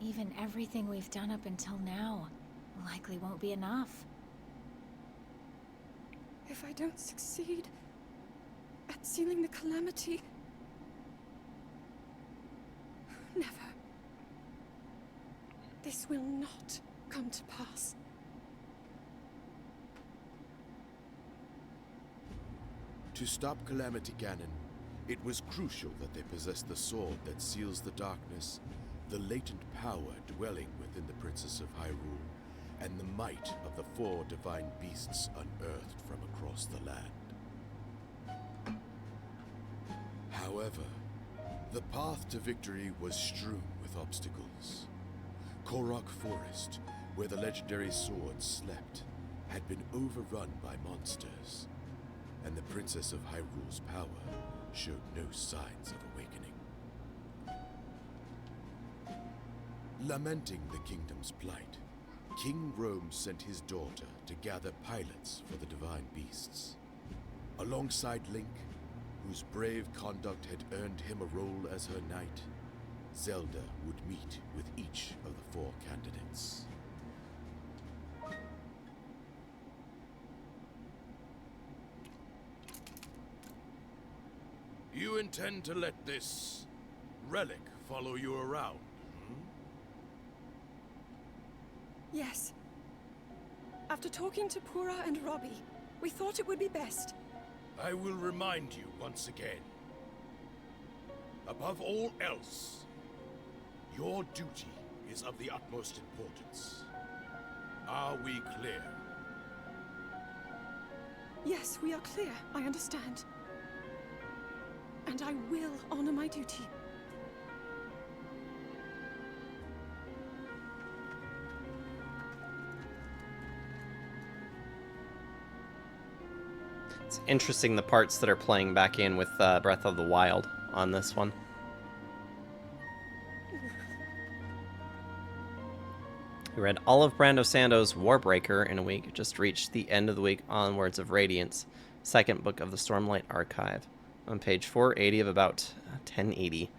Even everything we've done up until now likely won't be enough. If I don't succeed at sealing the Calamity, never. This will not come to pass. To stop Calamity Ganon, it was crucial that they possess the sword that seals the darkness, the latent power dwelling within the Princess of Hyrule, and the might of the 4 divine beasts unearthed from across the land. However, the path to victory was strewn with obstacles. Korok Forest, where the legendary sword slept, had been overrun by monsters, and the Princess of Hyrule's power showed no signs of awakening. Lamenting the kingdom's plight, King Rome sent his daughter to gather pilots for the divine beasts. Alongside Link, whose brave conduct had earned him a role as her knight, Zelda would meet with each of the 4 candidates. You intend to let this relic follow you around? Yes. After talking to Pura and Robbie, we thought it would be best. I will remind you once again. Above all else, your duty is of the utmost importance. Are we clear? Yes, we are clear. I understand. And I will honor my duty. It's interesting the parts that are playing back in with Breath of the Wild on this one. We read all of Brando Sando's Warbreaker in a week, just reached the end of the week onwards of Radiance, second book of the Stormlight Archive. On page 480 of about 1080.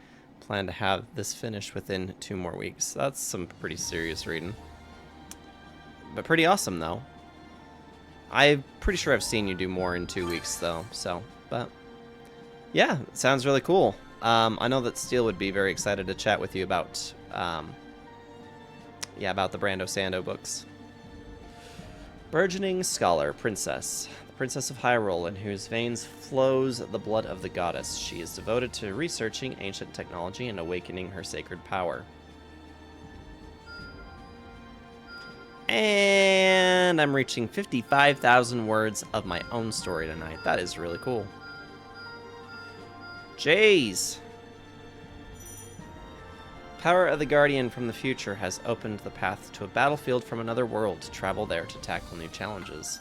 Plan to have this finished within 2 more weeks. That's some pretty serious reading. But pretty awesome, though. I'm pretty sure I've seen you do more in 2 weeks, though, so, but yeah, it sounds really cool. I know that Steele would be very excited to chat with you about, about the Brando Sando books. Burgeoning Scholar, Princess. The Princess of Hyrule, in whose veins flows the blood of the goddess. She is devoted to researching ancient technology and awakening her sacred power. And I'm reaching 55,000 words of my own story tonight. That is really cool. Jeez. Power of the Guardian from the future has opened the path to a battlefield from another world. Travel there to tackle new challenges.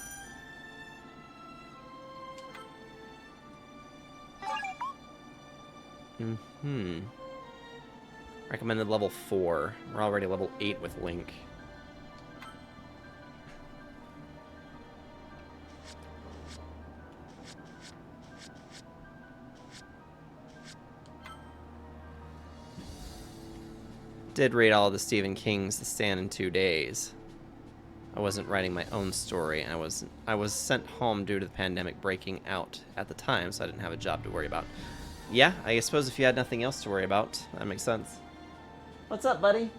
Recommended level 4. We're already level 8 with Link. Did read all of the Stephen King's The Stand in 2 days. I wasn't writing my own story. I was sent home due to the pandemic breaking out at the time, so I didn't have a job to worry about. Yeah, I suppose if you had nothing else to worry about, that makes sense. What's up, buddy?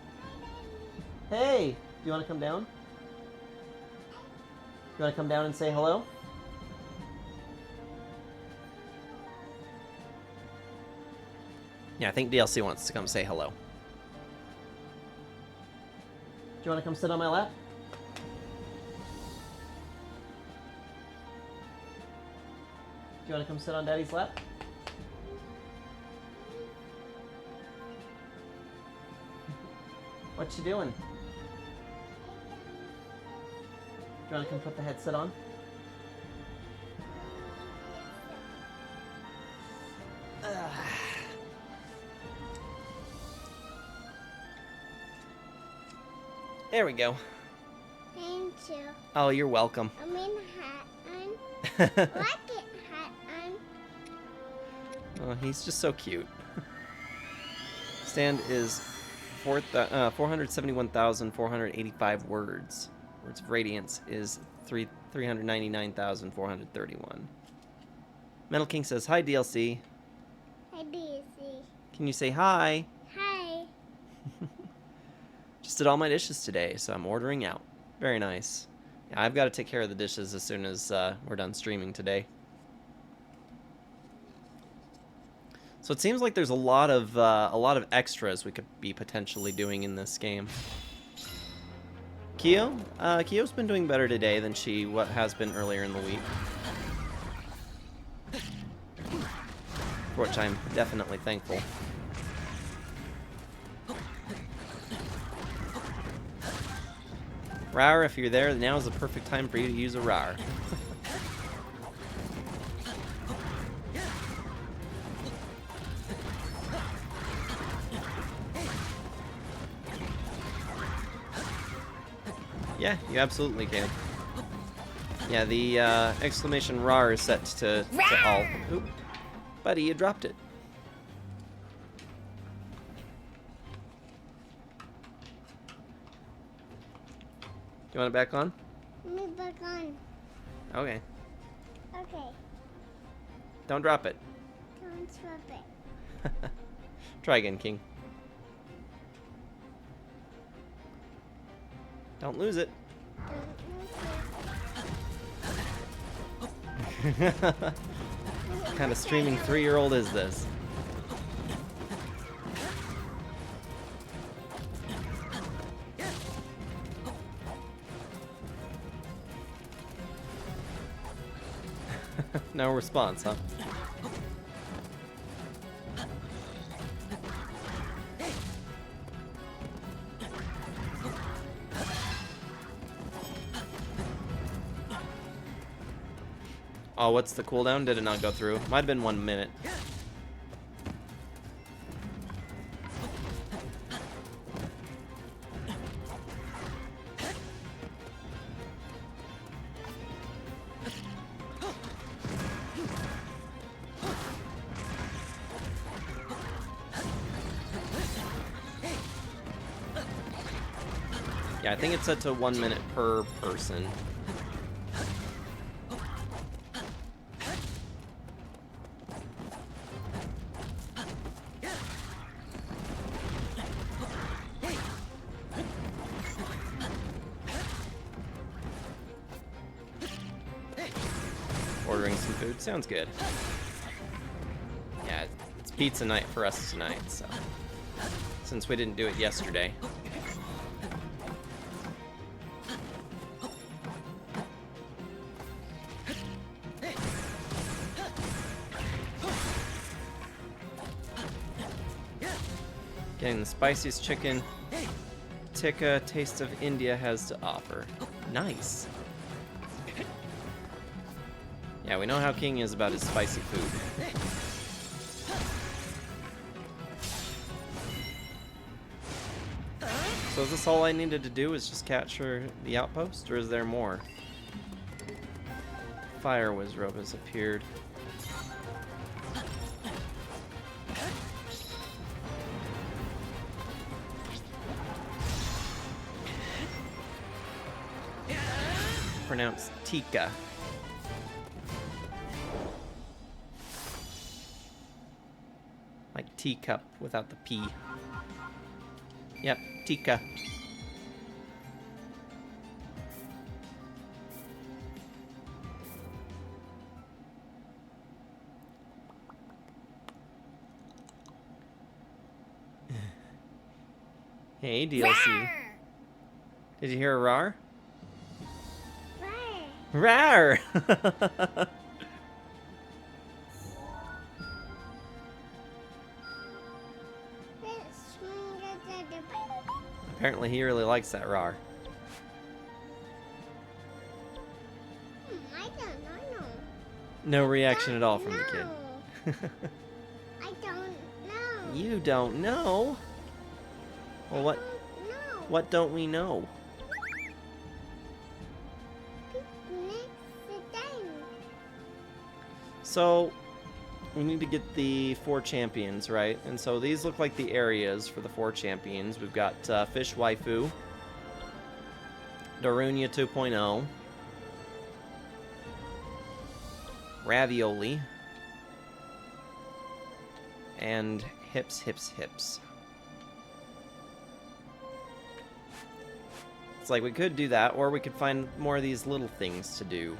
Hey, do you want to come down? You want to come down and say hello? Yeah, I think DLC wants to come say hello. Do you want to come sit on my lap? Do you want to come sit on Daddy's lap? What you doing? Do you want to come put the headset on? There we go. Thank you. Oh, you're welcome. I mean hat on. Like it hat on. Oh, he's just so cute. Stand is 471,485 words. Words of Radiance is 399,431. Metal King says, "Hi, DLC. Hi, DC. Can you say hi?" Hi. Just did all my dishes today, so I'm ordering out. Very nice. Yeah, I've got to take care of the dishes as soon as we're done streaming today. So it seems like there's a lot of extras we could be potentially doing in this game. Kyo? Kyo's been doing better today than she has been earlier in the week. For which I'm definitely thankful. Rar, if you're there, now is the perfect time for you to use a Rar. Yeah, you absolutely can. Yeah, the exclamation Rar is set to all. Oop. Buddy, you dropped it. You want it back on? Let me back on. Okay. Okay. Don't drop it. Don't Let's flip it. Try again, King. Don't lose it. What kind of streaming 3-year-old is this? No response, huh? Oh, what's the cooldown? Did it not go through? Might have been 1 minute. Yeah, I think it's set to 1 minute per person. Ordering some food sounds good. Yeah, it's pizza night for us tonight, so since we didn't do it yesterday. Getting the spiciest chicken tikka Taste of India has to offer. Nice. Yeah, we know how King is about his spicy food. So is this all I needed to do is just capture the outpost, or is there more? Fire Wizrobe has appeared. Pronounced Tika. Like teacup without the P. Yep, Tika. Hey, DLC. Did you hear a roar? Rawr! Apparently he really likes that roar. I don't know. No reaction at all from the kid. I don't know. You don't know? Well, what? No. What don't we know? Next thing. So, we need to get the 4 champions, right? And so these look like the areas for the 4 champions. We've got Fish Waifu, Darunia 2.0, Ravioli, and Hips, Hips, Hips. It's like we could do that, or we could find more of these little things to do.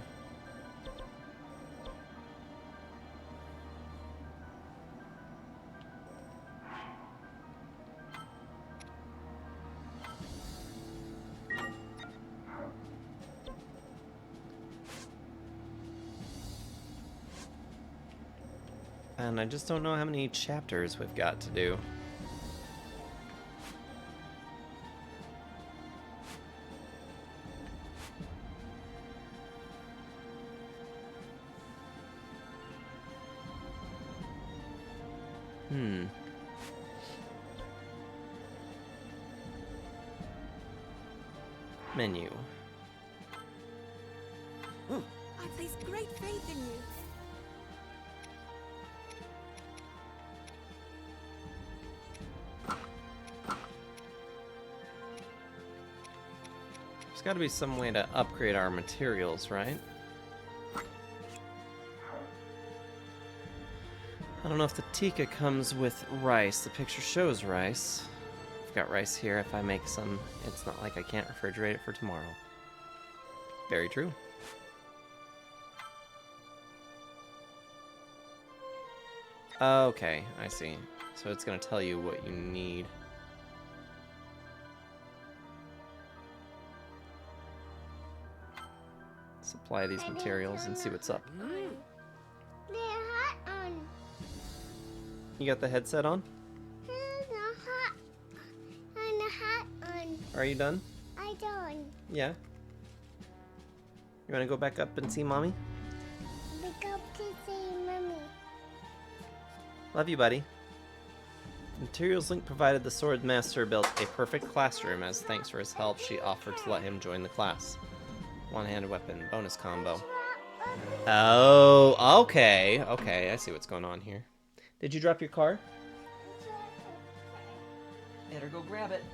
And I just don't know how many chapters we've got to do. Menu. I place great faith in you. There's got to be some way to upgrade our materials, right? I don't know if the tikka comes with rice. The picture shows rice. I've got rice here. If I make some, it's not like I can't refrigerate it for tomorrow. Very true. Okay, I see. So it's going to tell you what you need. Supply these materials and see what's up. They're hot on. You got the headset on? The hot. And the hot on. Are you done? I don't. Yeah. You want to go back up and see Mommy? Pick up to see mommy. Love you, buddy. The materials Link provided the Sword Master built a perfect classroom. As thanks for his help, she offered to let him join the class. One-handed weapon, bonus combo. Oh, okay. Okay, I see what's going on here. Did you drop your car? Better go grab it.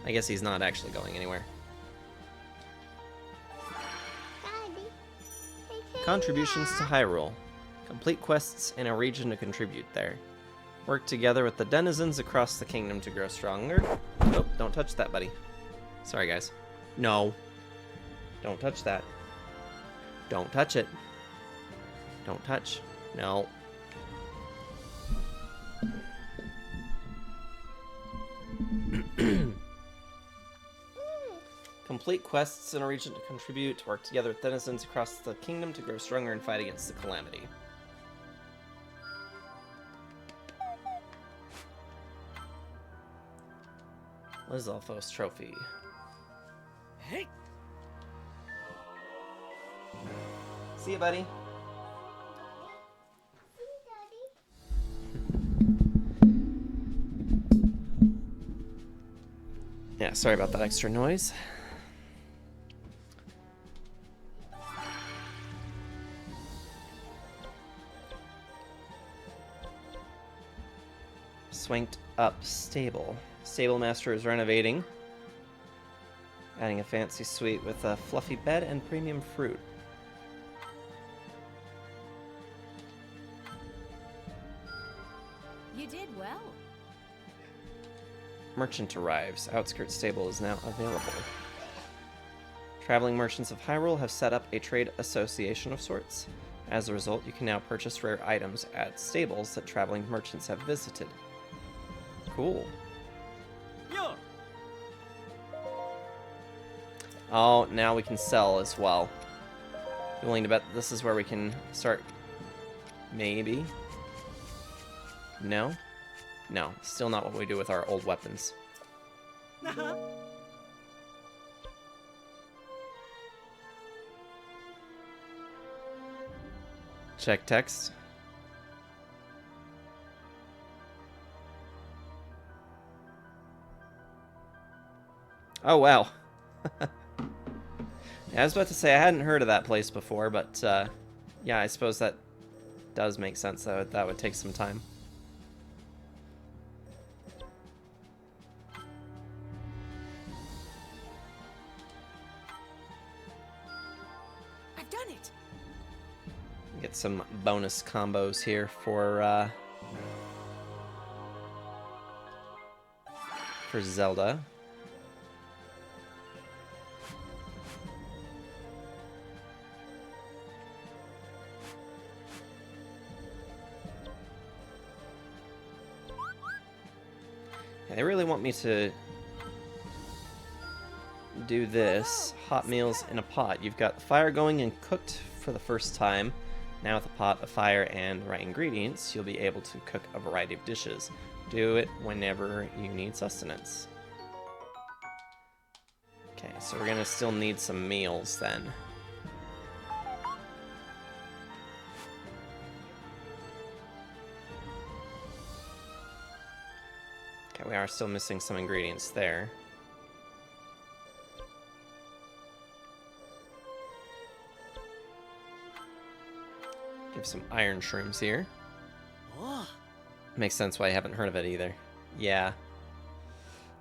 I guess he's not actually going anywhere. Daddy. Contributions to Hyrule. Complete quests in a region to contribute there. Work together with the denizens across the kingdom to grow stronger. Nope, don't touch that, buddy. Sorry, guys. No. Don't touch that. Don't touch it. Don't touch. No. Complete quests in a region to contribute. Work together with denizens across the kingdom to grow stronger and fight against the Calamity. Lizalfos Trophy. Hey! See you, buddy. Yeah, sorry about that extra noise. Swanked up stable. Stable master is renovating, adding a fancy suite with a fluffy bed and premium fruit. You did well. Merchant arrives. Outskirts stable is now available. Traveling merchants of Hyrule have set up a trade association of sorts. As a result, you can now purchase rare items at stables that traveling merchants have visited. Cool. Yeah. Oh, now we can sell as well. You willing to bet this is where we can start? Maybe. No? No, still not what we do with our old weapons. Check text. Oh, wow. Yeah, I was about to say I hadn't heard of that place before, but yeah, I suppose that does make sense. That would take some time. I've done it. Get some bonus combos here for Zelda. Yeah, they really want me to do this. Hot meals in a pot. You've got the fire going and cooked for the first time. Now with a pot of fire and the right ingredients, you'll be able to cook a variety of dishes. Do it whenever you need sustenance. Okay, so we're gonna still need some meals then. Okay, we are still missing some ingredients there. Give some iron shrooms here. Oh. Makes sense why I haven't heard of it either. Yeah.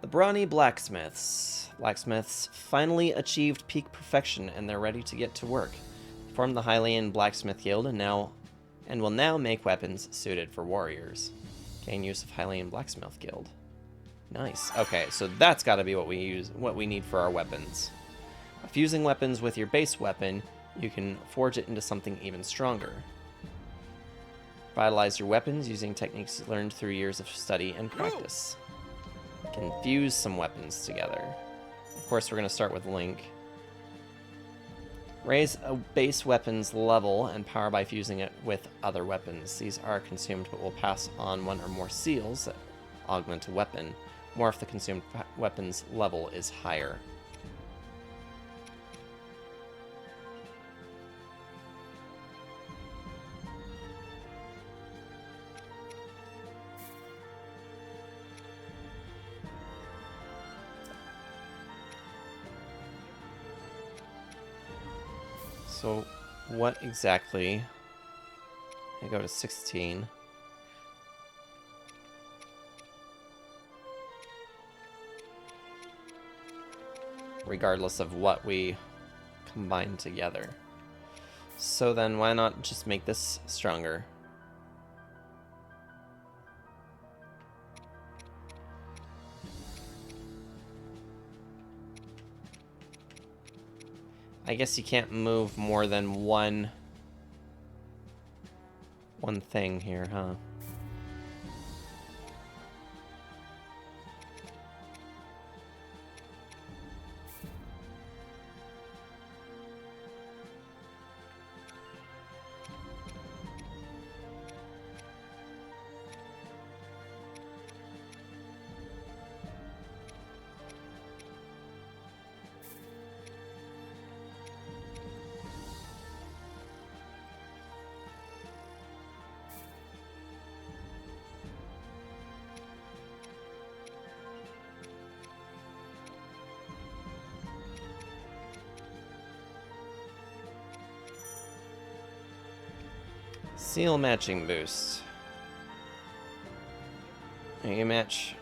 The Brawny Blacksmiths. Blacksmiths finally achieved peak perfection and they're ready to get to work. Formed the Hylian Blacksmith Guild and will now make weapons suited for warriors. Gain use of Hylian Blacksmith Guild. Nice. Okay, so that's got to be what we need for our weapons. By fusing weapons with your base weapon, you can forge it into something even stronger. Vitalize your weapons using techniques learned through years of study and practice. You can fuse some weapons together. Of course, we're going to start with Link. Raise a base weapon's level and power by fusing it with other weapons. These are consumed but will pass on one or more seals that augment a weapon, more if the consumed weapon's level is higher. So, what exactly? I go to 16. Regardless of what we combine together. So then, why not just make this stronger? I guess you can't move more than one thing here, huh? Seal matching boost. A match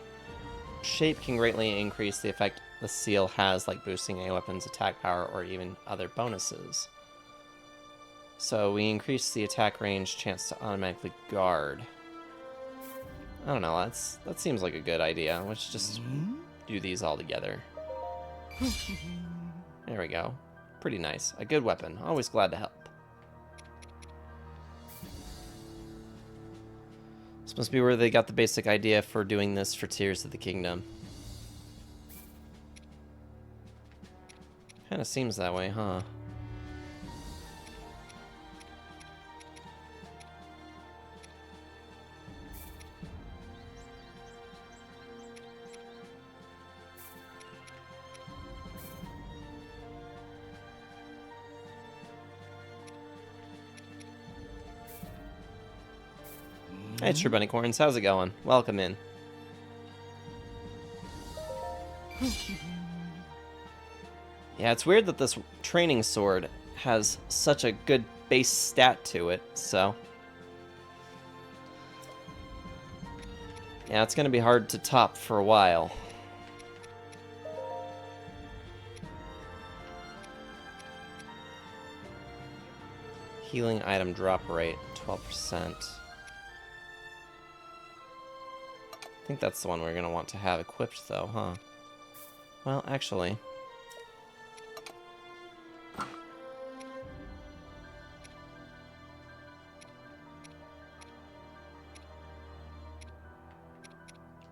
shape can greatly increase the effect the seal has, like boosting a weapon's attack power or even other bonuses. So we increase the attack range chance to automatically guard. I don't know, that seems like a good idea. Let's just do these all together. There we go. Pretty nice. A good weapon. Always glad to help. This must be where they got the basic idea for doing this for Tears of the Kingdom. Kinda seems that way, huh? Hey, True Bunnycorns, how's it going? Welcome in. Yeah, it's weird that this training sword has such a good base stat to it, so... yeah, it's gonna be hard to top for a while. Healing item drop rate, 12%. I think that's the one we're going to want to have equipped, though, huh? Well, actually...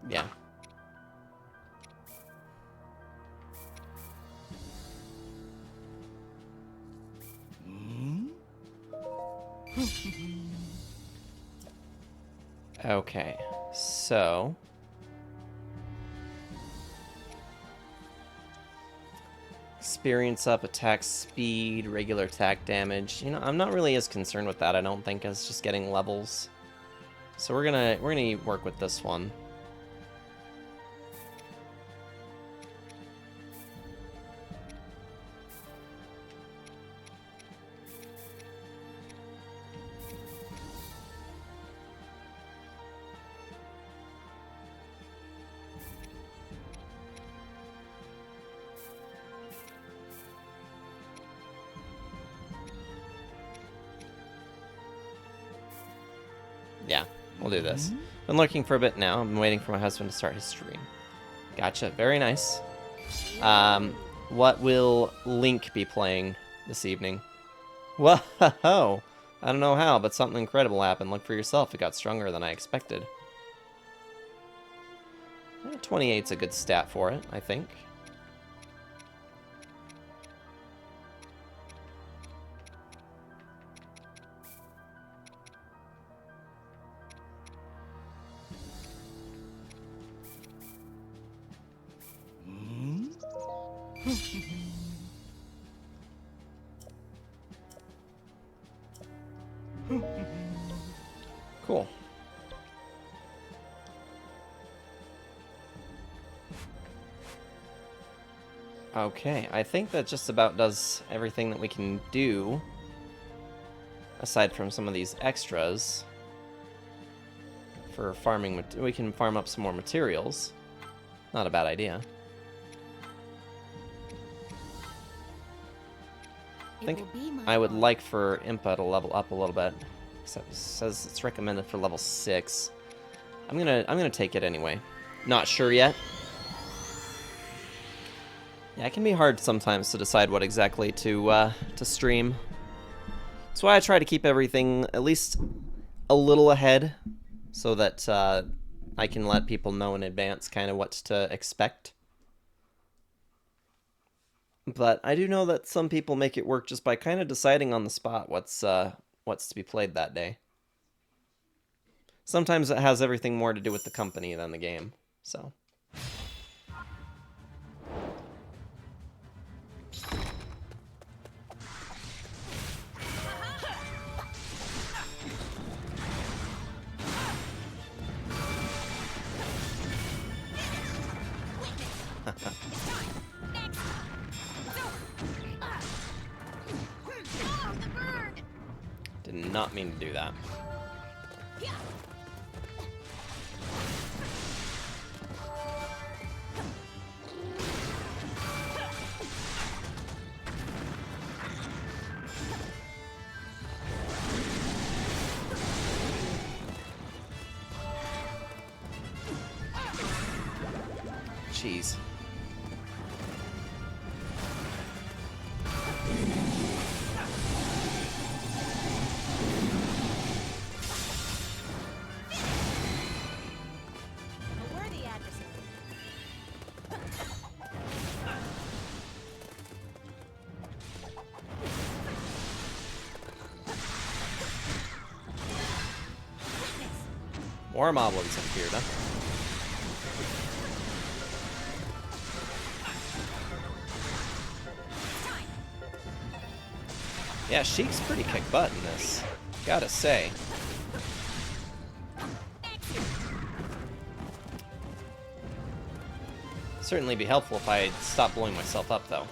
yeah. Okay, so... experience up, attack speed, regular attack damage. You know, I'm not really as concerned with that, I don't think, as just getting levels. So we're gonna work with this one. Yeah, we'll do this. Been lurking for a bit now. I'm waiting for my husband to start his stream. Gotcha. Very nice. What will Link be playing this evening? Whoa! I don't know how, but something incredible happened. Look for yourself. It got stronger than I expected. 28's a good stat for it, I think. Cool. Okay, I think that just about does everything that we can do, aside from some of these extras. For farming, we can farm up some more materials. Not a bad idea. I think I would like for Impa to level up a little bit. It says it's recommended for level 6. I'm gonna take it anyway. Not sure yet. Yeah, it can be hard sometimes to decide what exactly to stream. That's why I try to keep everything at least a little ahead, so that I can let people know in advance kind of what to expect. But I do know that some people make it work just by kind of deciding on the spot what's to be played that day. Sometimes it has everything more to do with the company than the game, so. Did not mean to do that. Jeez. More moblins appeared, huh? Yeah, Sheik's pretty kick butt in this, gotta say. Certainly be helpful if I stop blowing myself up, though.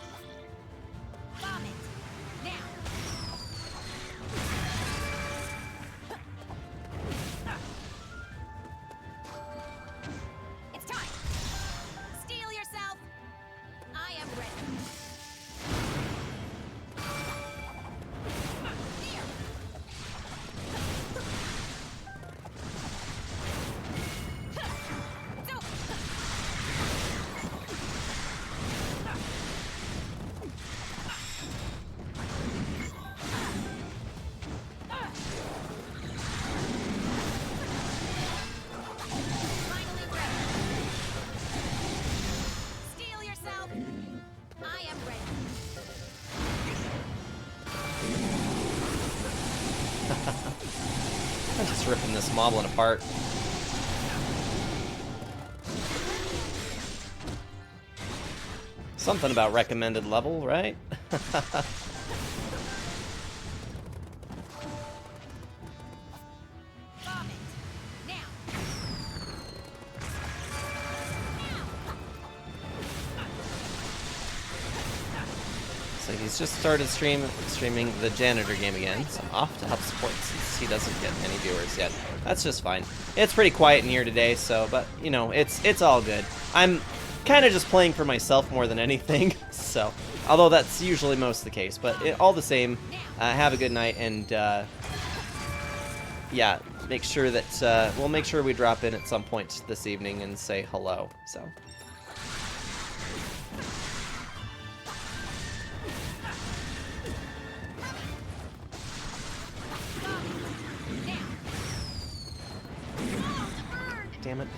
I'm just ripping this moblin apart. Something about recommended level, right? So he's just started streaming the janitor game again, so I'm off to help support since he doesn't get any viewers yet. That's just fine. It's pretty quiet in here today, so, but, you know, it's all good. I'm kind of just playing for myself more than anything, so, although that's usually most the case, but all the same, have a good night, and, yeah, make sure that we'll make sure we drop in at some point this evening and say hello. So. Damn it.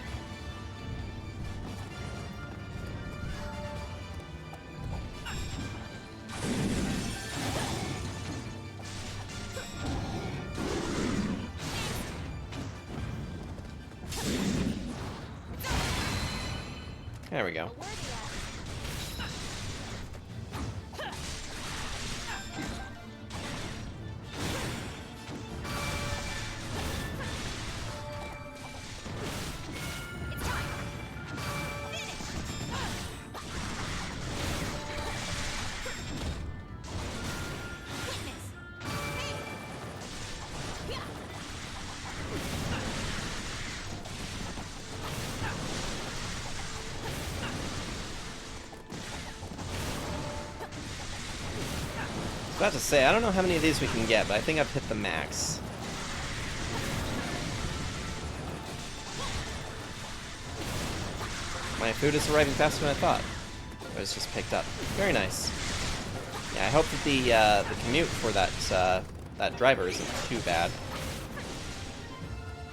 There we go. About to say, I don't know how many of these we can get, but I think I've hit the max. My food is arriving faster than I thought. It was just picked up. Very nice. Yeah, I hope that the commute for that driver isn't too bad.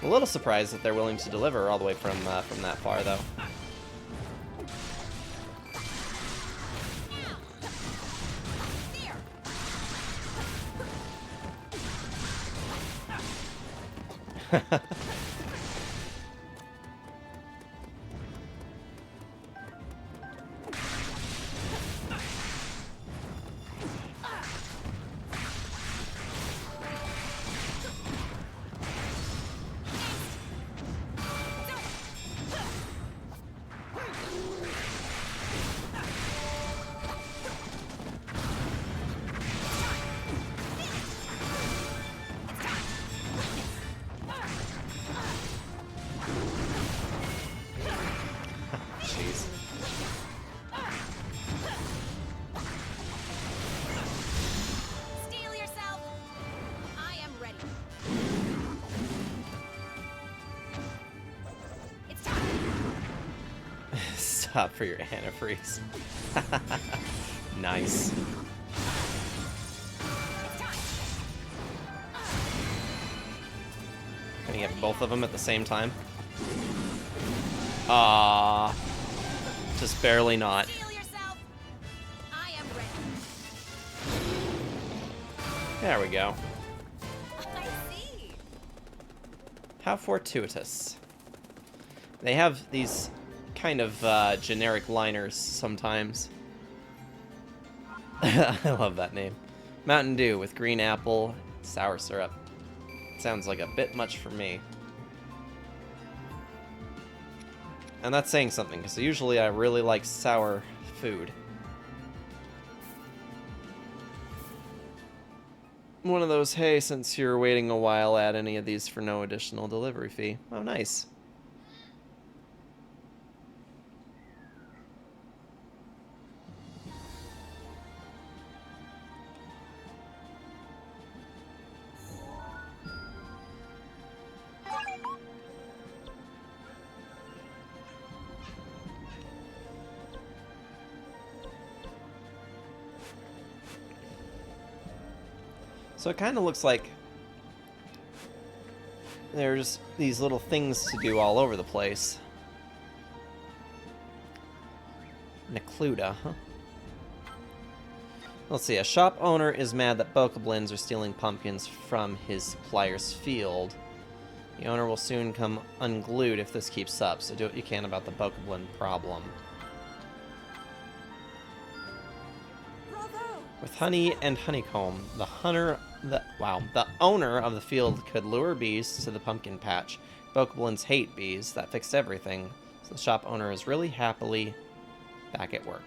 I'm a little surprised that they're willing to deliver all the way from that far, though. Jeez. Steel yourself. I am ready. It's time. Stop for your antifreeze. Nice. It's time. Can you get both of them at the same time? Just barely not. Steel yourself. I am ready. There we go. I see. How fortuitous. They have these kind of generic liners sometimes. I love that name. Mountain Dew with green apple, sour syrup. Sounds like a bit much for me. And that's saying something, because usually I really like sour food. One of those, hey, since you're waiting a while, add any of these for no additional delivery fee. Oh, nice. So it kind of looks like there's these little things to do all over the place. Necluda, huh? Let's see, a shop owner is mad that bokoblins are stealing pumpkins from his supplier's field. The owner will soon come unglued if this keeps up, so do what you can about the bokoblin problem. With honey and honeycomb, the owner of the field could lure bees to the pumpkin patch. Bokoblins hate bees. That fixed everything. So the shop owner is really happily back at work.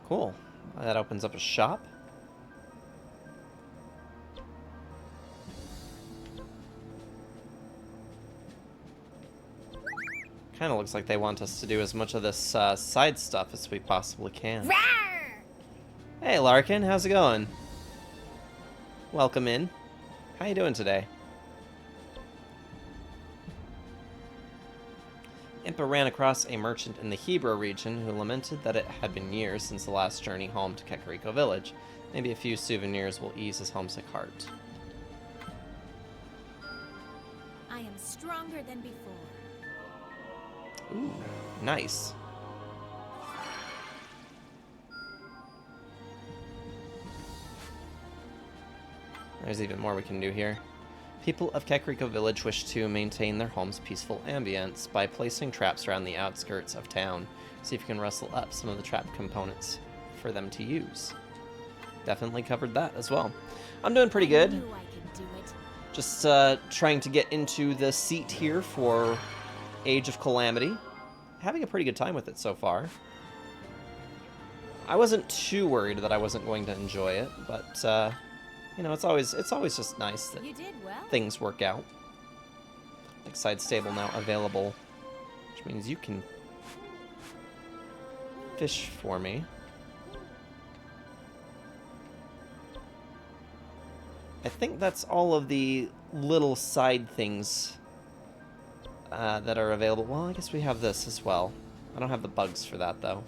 Cool. That opens up a shop. Kind of looks like they want us to do as much of this side stuff as we possibly can. Rawr! Hey Larkin, how's it going? Welcome in. How you doing today? Impa ran across a merchant in the Hebrew region who lamented that it had been years since the last journey home to Kakariko village. Maybe a few souvenirs will ease his homesick heart. I am stronger than before. Ooh, nice. There's even more we can do here. People of Kakariko village wish to maintain their home's peaceful ambience by placing traps around the outskirts of town. See if you can rustle up some of the trap components for them to use. Definitely covered that as well. I'm doing pretty good. I knew I could do it. Just trying to get into the seat here for Age of Calamity. Having a pretty good time with it so far. I wasn't too worried that I wasn't going to enjoy it, but you know, it's always just nice that You did well. things work out. Like side stable now available, which means you can fish for me. I think that's all of the little side things that are available. Well, I guess we have this as well. I don't have the bugs for that, though.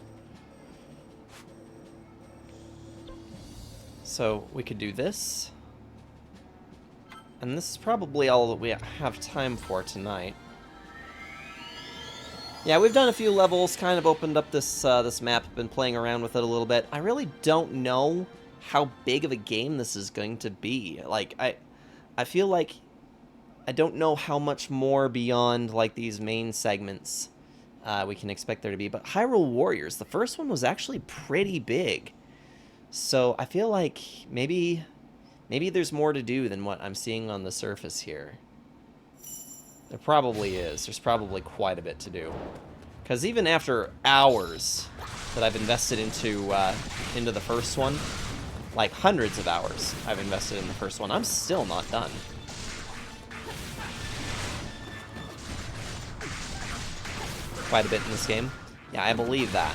So we could do this. And this is probably all that we have time for tonight. Yeah, we've done a few levels, kind of opened up this this map, been playing around with it a little bit. I really don't know how big of a game this is going to be. Like, I feel like I don't know how much more beyond, like, these main segments we can expect there to be. But Hyrule Warriors, the first one was actually pretty big. So I feel like maybe there's more to do than what I'm seeing on the surface here. There probably is. There's probably quite a bit to do. Because even after hours that I've invested into the first one, like hundreds of hours I've invested in the first one, I'm still not done. Quite a bit in this game. Yeah, I believe that.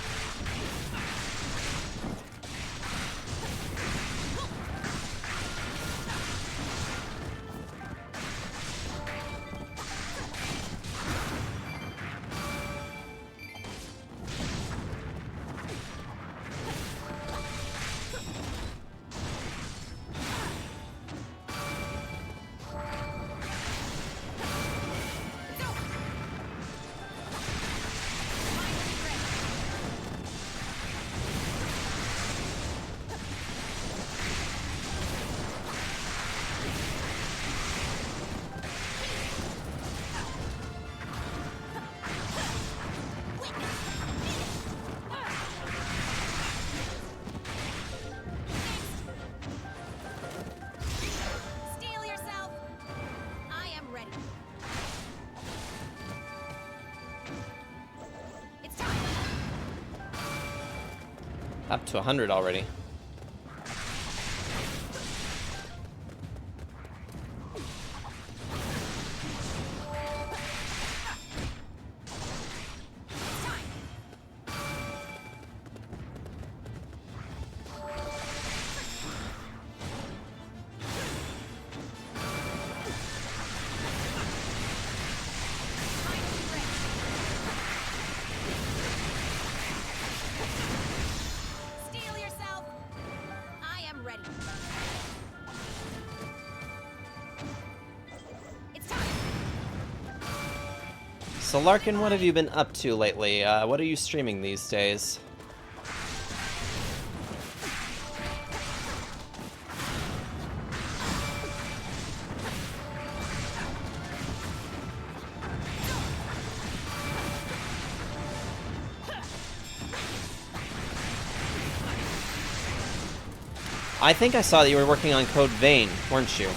Steel yourself. I am ready. It's time. Up to 100 already. Steel yourself. I am ready. It's time. So Larkin, what have you been up to lately? What are you streaming these days? I think I saw that you were working on Code Vein, weren't you?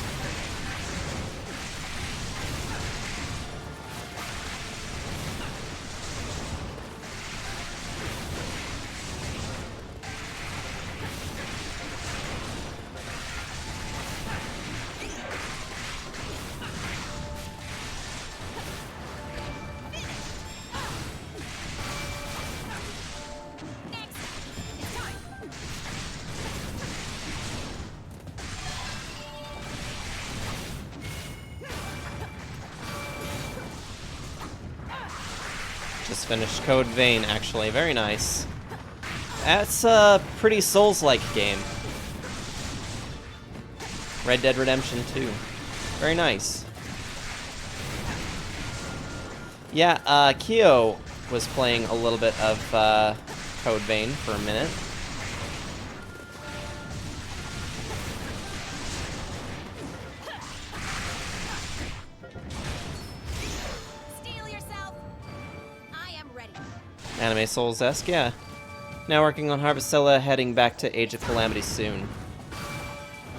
Just finished Code Vein, actually. Very nice. That's a pretty Souls-like game. Red Dead Redemption 2. Very nice. Yeah, Kyo was playing a little bit of Code Vein for a minute. Steel yourself. I am ready. Anime Souls-esque, yeah. Now working on Harvestella, heading back to Age of Calamity soon.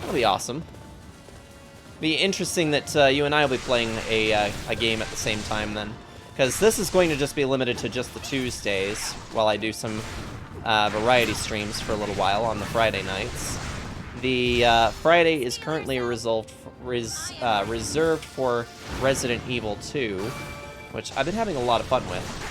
That'll be awesome. Be interesting that you and I will be playing a game at the same time then. Because this is going to just be limited to just the Tuesdays, while I do some variety streams for a little while on the Friday nights. The Friday is currently reserved for Resident Evil 2, which I've been having a lot of fun with.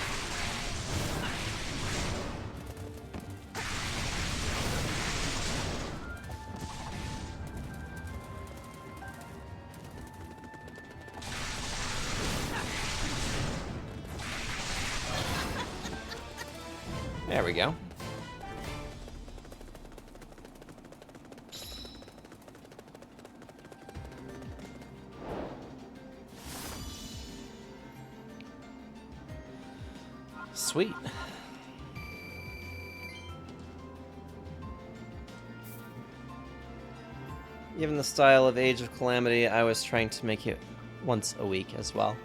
There we go. Sweet. Given the style of Age of Calamity, I was trying to make it once a week as well.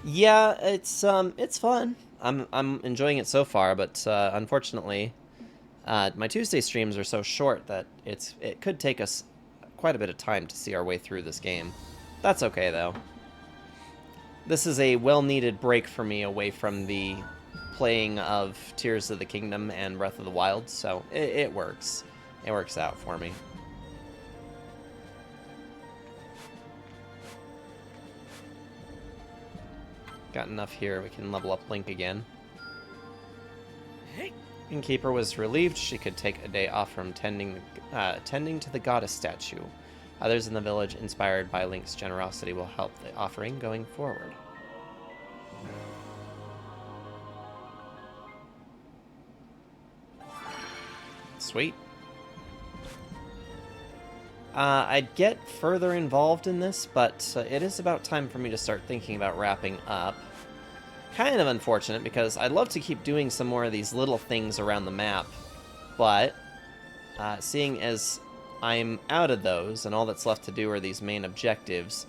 Yeah, it's fun. I'm enjoying it so far, but unfortunately, my Tuesday streams are so short that it could take us quite a bit of time to see our way through this game. That's okay though. This is a well-needed break for me away from the playing of Tears of the Kingdom and Breath of the Wild, so it works. It works out for me. Got enough here, we can level up Link again. Innkeeper was relieved she could take a day off from tending to the goddess statue. Others in the village, inspired by Link's generosity, will help the offering going forward. Sweet. I'd get further involved in this, but it is about time for me to start thinking about wrapping up. Kind of unfortunate, because I'd love to keep doing some more of these little things around the map, but seeing as I'm out of those, and all that's left to do are these main objectives,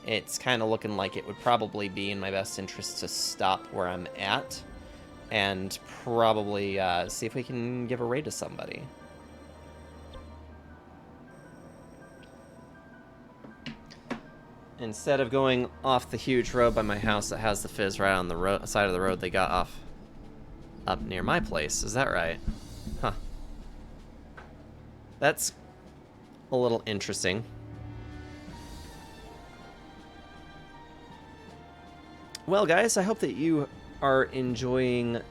it's kind of looking like it would probably be in my best interest to stop where I'm at, and probably see if we can give a raid to somebody. Instead of going off the huge road by my house that has the fizz right on the side of the road, they got off up near my place. Is that right? Huh. That's a little interesting. Well, guys, I hope that you are enjoying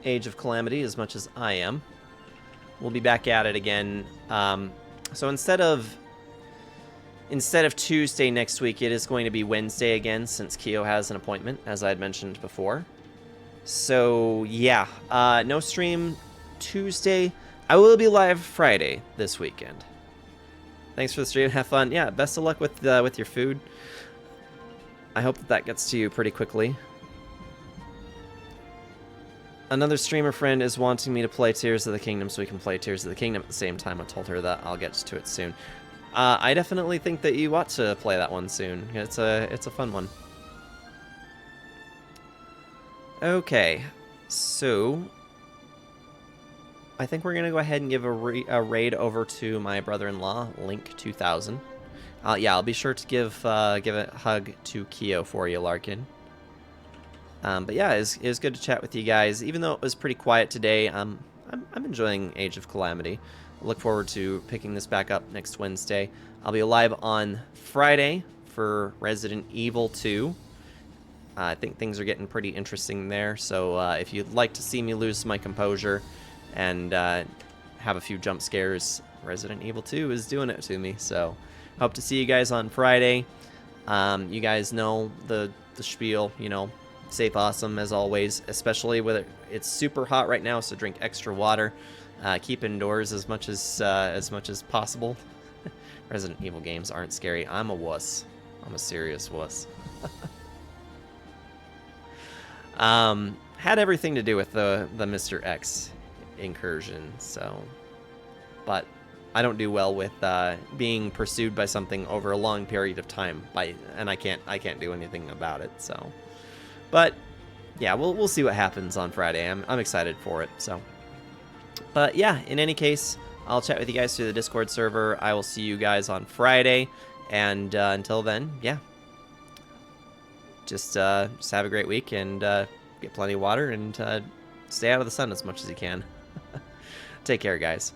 Age of Calamity as much as I am. We'll be back at it again. So instead of Tuesday next week, it is going to be Wednesday again, since Kyo has an appointment, as I had mentioned before. So, yeah, no stream Tuesday. I will be live Friday this weekend. Thanks for the stream. Have fun. Yeah, best of luck with your food. I hope that gets to you pretty quickly. Another streamer friend is wanting me to play Tears of the Kingdom so we can play Tears of the Kingdom at the same time. I told her that I'll get to it soon. I definitely think that you ought to play that one soon. It's a fun one. Okay, so I think we're gonna go ahead and give a raid over to my brother-in-law, Link 2000. Yeah, I'll be sure to give a hug to Kyo for you, Larkin. But yeah, it was good to chat with you guys. Even though it was pretty quiet today, I'm enjoying Age of Calamity. I look forward to picking this back up next Wednesday. I'll be live on Friday for Resident Evil 2. I think things are getting pretty interesting there, so if you'd like to see me lose my composure and have a few jump scares, Resident Evil 2 is doing it to me. So hope to see you guys on Friday. You guys know the spiel, you know, safe awesome as always, especially with it's super hot right now, so drink extra water. Keep indoors as much as possible. Resident Evil games aren't scary. I'm a wuss. I'm a serious wuss. Had everything to do with the Mr. X incursion, so, but I don't do well with being pursued by something over a long period of time, and I can't do anything about it. So, but yeah, we'll see what happens on Friday. I'm excited for it. So, but yeah, in any case, I'll chat with you guys through the Discord server. I will see you guys on Friday, and until then, yeah, just have a great week and get plenty of water and stay out of the sun as much as you can. Take care, guys.